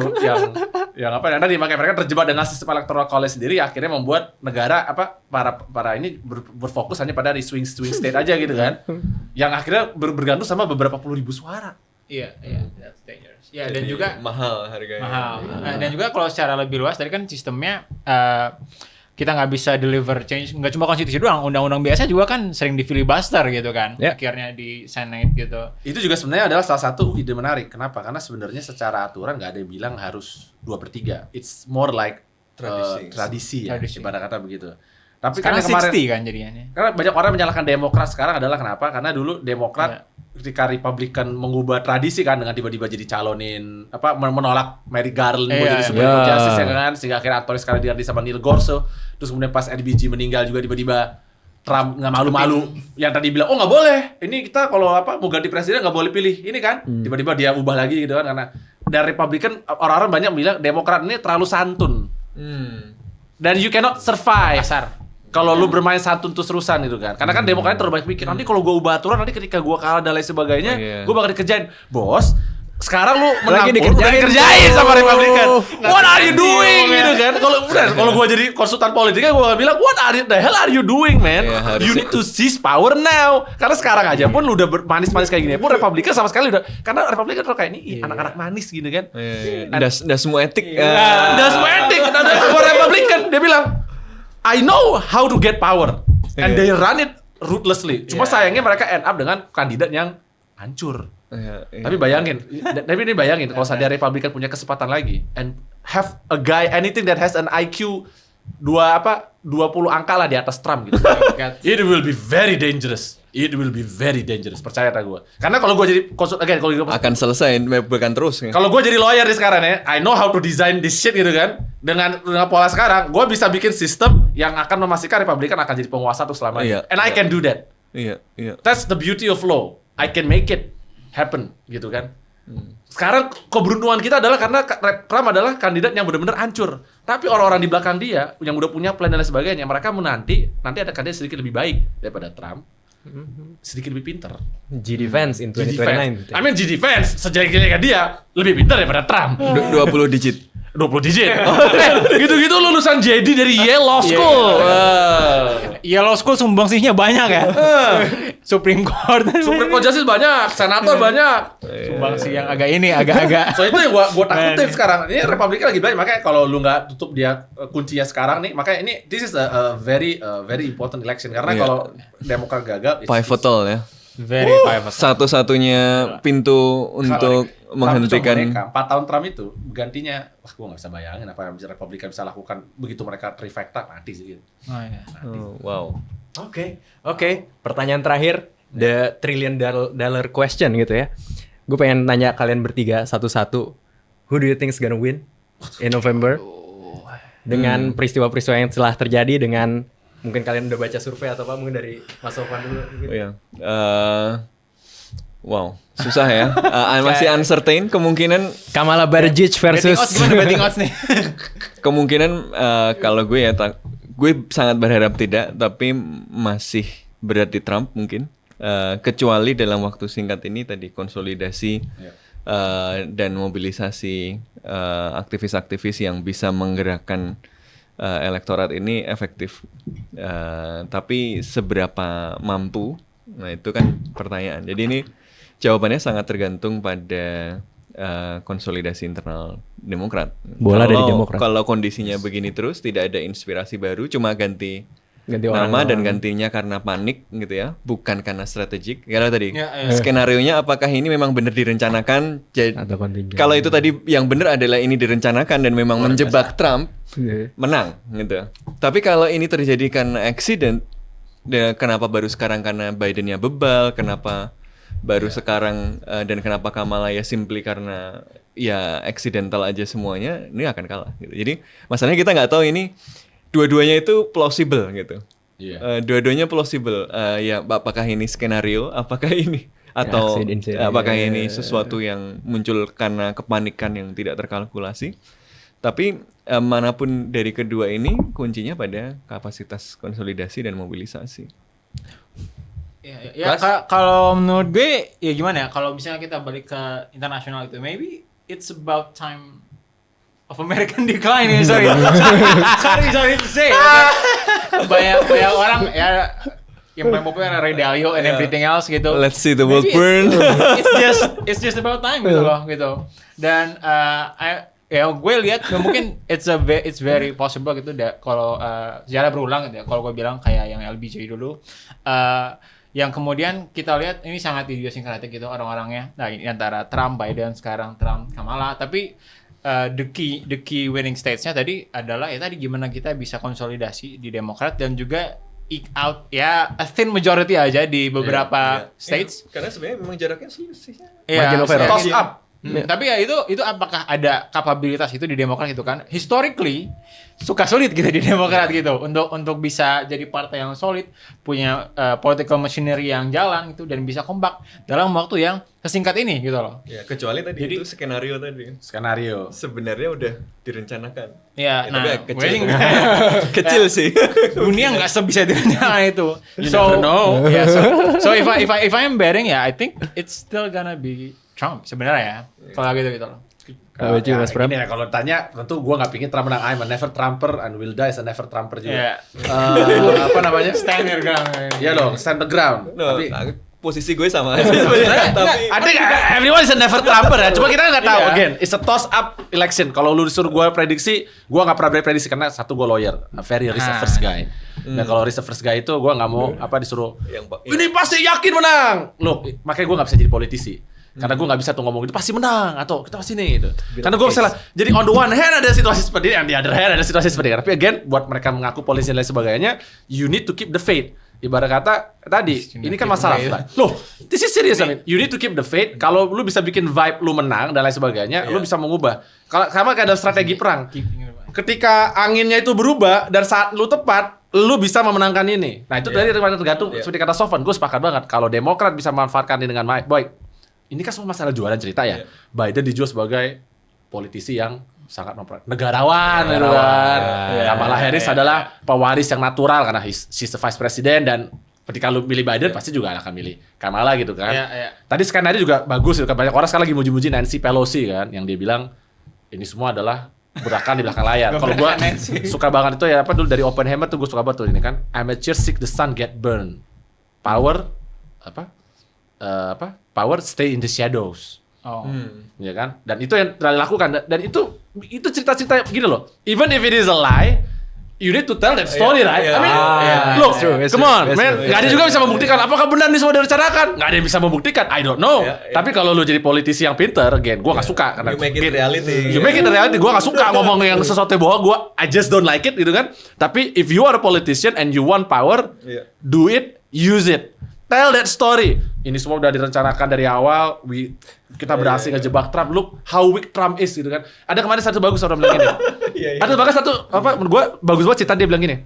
yang apa yang tadi makanya mereka terjebak dengan sistem electoral college sendiri, akhirnya membuat negara para ini berfokus hanya pada di swing state aja gitu kan. Yang akhirnya bergantung sama beberapa puluh ribu suara. Iya, that's dangerous. Ya, dan Jadi juga mahal harganya. mahal. Nah, dan juga kalau secara lebih luas tadi kan sistemnya kita nggak bisa deliver change, nggak cuma konstitusi doang, undang-undang biasa juga kan sering di filibuster gitu kan, Ya. akhirnya di Senate gitu. Itu juga sebenarnya adalah salah satu ide menarik. Kenapa? Karena sebenarnya secara aturan nggak ada yang bilang harus 2/3. It's more like tradisi ya, Tradisi. ibarat kata begitu. Tapi Sekarang kan yang kemarin 60 kan jadinya. karena banyak orang menyalahkan Demokrat sekarang adalah kenapa? Karena dulu Demokrat Iya. ketika Republikan mengubah tradisi kan dengan tiba-tiba jadi calonin menolak Merrick Garland buat Iya, jadi Supreme Court iya. Justice ya kan, sehingga akhirnya Antonin sekali diganti sama Neil Gorsuch. Terus kemudian pas RBG meninggal juga tiba-tiba Trump nggak malu-malu yang tadi bilang oh nggak boleh ini kita kalau mau ganti presiden nggak boleh pilih ini kan, tiba-tiba dia ubah lagi gitu kan karena dari Republican orang-orang banyak bilang Demokrat ini terlalu santun. Dan you cannot survive. Kalau lu bermain santun terus-terusan gitu kan. Karena kan Demokrat terlalu banyak pikir, nanti kalau gue ubah aturan, nanti ketika gue kalah dan lain sebagainya, gue bakal dikerjain. Bos, sekarang lu menang pun udah dikerjain sama Republikan. What are you doing gitu kan? Kalau gue jadi konsultan politiknya, gue bakal bilang, what are the hell are you doing, man? You need to seize power now. Karena sekarang aja pun lu udah manis-manis kayak gini pun Republikan sama sekali udah, karena Republikan tuh kayak ini anak-anak manis gitu kan. Udah semua etik. Udah semua etik. Udah Republikan dia bilang, I know how to get power and they run it ruthlessly. Cuma sayangnya mereka end up dengan kandidat yang hancur. Tapi ini bayangin kalau saja Republikan punya kesempatan lagi and have a guy anything that has an IQ 20 angka lah di atas Trump gitu. It will be very dangerous. It will be very dangerous, percaya tak gue. Karena kalau gue jadi akan selesai, bukan terus. Kalau gue jadi lawyer di sekarang ya, I know how to design this shit gitu kan. Dengan pola sekarang, gue bisa bikin sistem yang akan memastikan Republikan akan jadi penguasa tuh selamanya. And I can do that. That's the beauty of law. I can make it happen gitu kan. Sekarang keberuntungan kita adalah karena Trump adalah kandidat yang benar-benar hancur. Tapi orang-orang di belakang dia yang udah punya plan dan lain sebagainya, mereka nanti ada kandidat sedikit lebih baik daripada Trump. Sedikit lebih pintar. GD Vance in 2029. I mean GD Vance sejajarnya dia lebih pintar daripada Trump. 20 digit. Gitu-gitu lulusan JD dari Yale Law School. Yale Law School sumbangsihnya banyak ya. Supreme Court Justice banyak, senator banyak. Sumbangsi yang agak-agak. So itu yang gua takutin sekarang. Ini Republikan lagi banyak, makanya kalau lu nggak tutup dia kuncinya sekarang nih, makanya ini this is a very important election karena kalau Demokrat gagal pivotal ya. Very pivotal. Satu-satunya pintu untuk menghentikan 4 tahun Trump itu gantinya, gue nggak bisa bayangin apa yang Republikan bisa lakukan begitu mereka trifecta mati sih gitu. Wow. Oke. Pertanyaan terakhir, the $1 trillion question gitu ya. Gue pengen nanya kalian bertiga satu-satu. Who do you think is gonna win in November? Dengan peristiwa-peristiwa yang telah terjadi, dengan mungkin kalian udah baca survei atau apa, mungkin dari Mas Sofwan dulu. Gitu. Wow, susah ya. Masih uncertain kemungkinan Kamala Buttigieg versus betting odds nih? Kemungkinan kalau gue gue sangat berharap tidak, tapi masih berat di Trump mungkin. Kecuali dalam waktu singkat ini tadi konsolidasi dan mobilisasi aktivis-aktivis yang bisa menggerakkan elektorat ini efektif. Tapi seberapa mampu? Nah itu kan pertanyaan. Jadi ini jawabannya sangat tergantung pada konsolidasi internal Demokrat. Bola dari Demokrat. Kalau kondisinya begini terus, tidak ada inspirasi baru, cuma ganti orang nama dan gantinya karena panik gitu ya, bukan karena strategik. Kalau tadi skenarionya apakah ini memang benar direncanakan? Kalau itu tadi yang benar adalah ini direncanakan dan memang menjebak Trump, menang gitu. Tapi kalau ini terjadi karena accident, kenapa baru sekarang karena Bidennya bebal, kenapa baru sekarang dan kenapa Kamala ya simply karena ya accidental aja semuanya, ini akan kalah gitu. Jadi masalahnya kita nggak tahu ini dua-duanya itu plausible gitu. Dua-duanya plausible. Ya apakah ini skenario, apakah ini atau apakah ini sesuatu yang muncul karena kepanikan yang tidak terkalkulasi. Tapi manapun dari kedua ini kuncinya pada kapasitas konsolidasi dan mobilisasi. Ya kalau menurut gue ya gimana ya, kalau misalnya kita balik ke internasional itu, maybe it's about time of American decline ya, sorry to say. Banyak orang ya yang paling populer Ray Dalio and everything else gitu. Let's see the world burn. It's just about time gitu loh gitu. Dan gue lihat mungkin it's very possible gitu kalau sejarah berulang gitu ya. Kalau gue bilang kayak yang LBJ dulu, yang kemudian kita lihat ini sangat idiosinkratik gitu orang-orangnya. Nah ini antara Trump, Biden, sekarang Trump, Kamala. Tapi the key winning states-nya tadi adalah ya tadi gimana kita bisa konsolidasi di Demokrat dan juga eke out ya a thin majority aja di beberapa states. Karena sebenarnya memang jaraknya sih toss up. Tapi ya itu apakah ada kapabilitas itu di Demokrat gitu kan? Historically suka sulit gitu di Demokrat gitu untuk bisa jadi partai yang solid, punya political machinery yang jalan gitu dan bisa kompak dalam waktu yang sesingkat ini gitu loh. Ya, kecuali tadi itu skenario tadi. Skenario. Sebenarnya udah direncanakan. Ya, Ya, nah, tapi kecil. gue Kecil sih. dunia nggak sebisa direncanakan itu. You never know. Yeah, so if I'm betting ya, I think it's still gonna be Trump sebenarnya ya. Kalau gitu loh. Mas Pram. Gini ya, kalau tanya tentu gue nggak pingin Trump menang. I'm a never Trumper and will die as a never Trumper juga. Iya. Apa namanya? Stand your ground. Iya dong, stand the ground. No, Tapi posisi gue sama aja sebenarnya. Tapi I think everyone is a never Trumper ya. Cuma kita nggak tahu. Iya. Again, it's a toss up election. Kalau lu disuruh gue prediksi, gue nggak pernah prediksi karena satu gue lawyer, a very risk averse guy. Dan kalau risk averse guy itu gue nggak mau disuruh. Ini pasti yakin menang. Loh, makanya gue nggak bisa jadi politisi. Karena gue nggak bisa tuh ngomong itu pasti menang atau kita pasti nih gitu. Karena gue misalnya jadi on the one hand ada situasi seperti ini, on the other hand ada situasi seperti ini. Tapi again buat mereka mengaku polisi dan lain sebagainya, you need to keep the faith. Ibarat kata tadi, ini kan masalah. Loh, this is serious I mean. You need to keep the faith. Kalau lu bisa bikin vibe lu menang dan lain sebagainya, lu bisa mengubah. Kalau sama kayak ada strategi perang. Ketika anginnya itu berubah dan saat lu tepat, lu bisa memenangkan ini. Nah, itu dari tergantung seperti kata Sofan, gue sepakat banget kalau Demokrat bisa memanfaatkan ini dengan baik. Ini kan semua masalah jualan cerita ya. Biden dijual sebagai politisi yang sangat negarawan, gitu kan. Kamala Harris adalah pewaris yang natural karena she's the vice president dan ketika lu pilih Biden pasti juga akan milih Kamala gitu kan. Tadi skenario juga bagus gitu kan. Banyak orang sekarang lagi muji-muji Nancy Pelosi kan yang dia bilang ini semua adalah gerakan di belakang layar. Kalau gua suka banget itu ya dulu dari Oppenheimer tuh gue suka banget tuh ini kan. Amateurs seek the sun get burned. Power power stay in the shadows. Ya kan? Dan itu yang telah dilakukan dan itu cerita-cerita gini loh. Even if it is a lie, you need to tell that story, right? I mean, look, come on, man. Gak ada juga bisa membuktikan apakah benar ini semua direncanakan. Gak ada yang bisa membuktikan. I don't know. Tapi kalau lu jadi politisi yang pinter, again, gue gak suka karena you make it reality. You make it reality. Gue gak suka ngomong yang sesuatu yang bohong. Gue I just don't like it gitu kan. Tapi if you are a politician and you want power, do it, use it. Tell that story. Ini semua udah direncanakan dari awal. Kita berhasil ngejebak Trump. Look how weak Trump is gitu kan. Ada kemarin satu bagus orang bilang gini. Ada bahkan satu menurut gue bagus banget cerita dia bilang gini.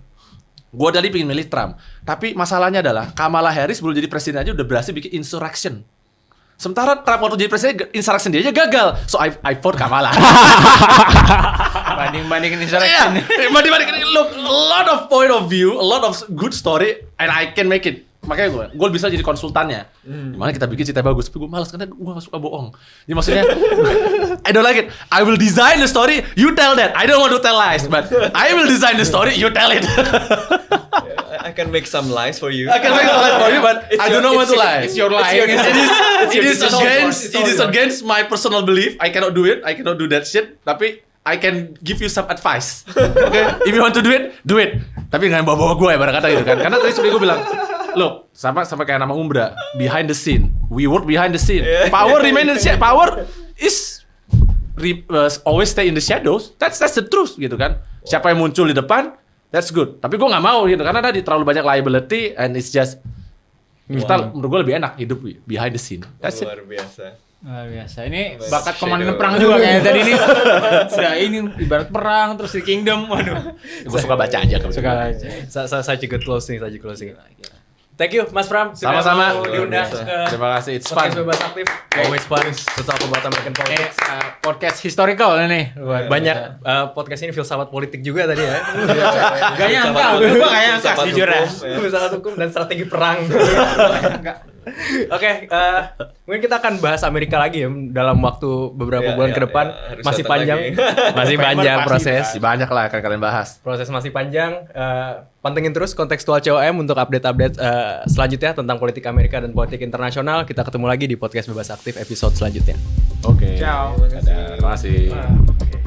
Gue tadi pengen milih Trump, tapi masalahnya adalah Kamala Harris belum jadi presiden aja udah berhasil bikin insurrection. Sementara Trump waktu jadi presiden insurrection dia aja gagal. So I vote Kamala. Banding-bandingin insurrection. Banding-bandingin. Look, a lot of point of view, a lot of good story, and I can make it. Makanya gue bisa jadi konsultannya. Gimana kita bikin cerita bagus, tapi gue malas karena gue gak suka bohong. Jadi maksudnya, I don't like it. I will design the story, you tell that. I don't want to tell lies, but I will design the story, you tell it. I can make some lies for you. I can make some lies for you, but I don't know when to lie. It's your lying. It is against my personal belief. I cannot do it. I cannot do that shit. Tapi I can give you some advice. Okay? If you want to do it. Tapi jangan bawa-bawa gue ya, barang kata gitu kan. Karena tadi seperti gue bilang, look, sama kayak nama Umbra, behind the scene. We work behind the scene. Power remain in the shadows. Power is always stay in the shadows. That's the truth gitu kan. Siapa yang muncul di depan, that's good. Tapi gue nggak mau gitu karena tadi terlalu banyak liability and it's just kita menurut gue lebih enak hidup behind the scene. That's it. Luar biasa. Luar biasa. Ini bakat komandan perang juga kayaknya tadi ini. Sudah ini ibarat perang terus di kingdom. Waduh. Gue suka baca aja kalau Suka aja. Saja closing. Thank you Mas Pram. Sama-sama. Diundang Biasa. ke Terima kasih. It's fun. podcast Bebas Aktif. Always fun to talk about American politics. Podcast historical ini. Banyak podcast ini filsafat politik juga tadi ya. Gak nyangka, gue gak nyangka Filsafat jujur ya. hukum, ya. Filsafat hukum dan strategi perang. Oke, mungkin kita akan bahas Amerika lagi ya dalam waktu beberapa bulan ke depan. Harus Masih datang panjang, lagi. masih panjang proses. Masih banyak lah akan kalian bahas. Proses masih panjang. Pantengin terus kontekstual COM untuk update-update selanjutnya tentang politik Amerika dan politik internasional. Kita ketemu lagi di podcast Bebas Aktif episode selanjutnya. Oke. Ciao. Terima kasih. Oke.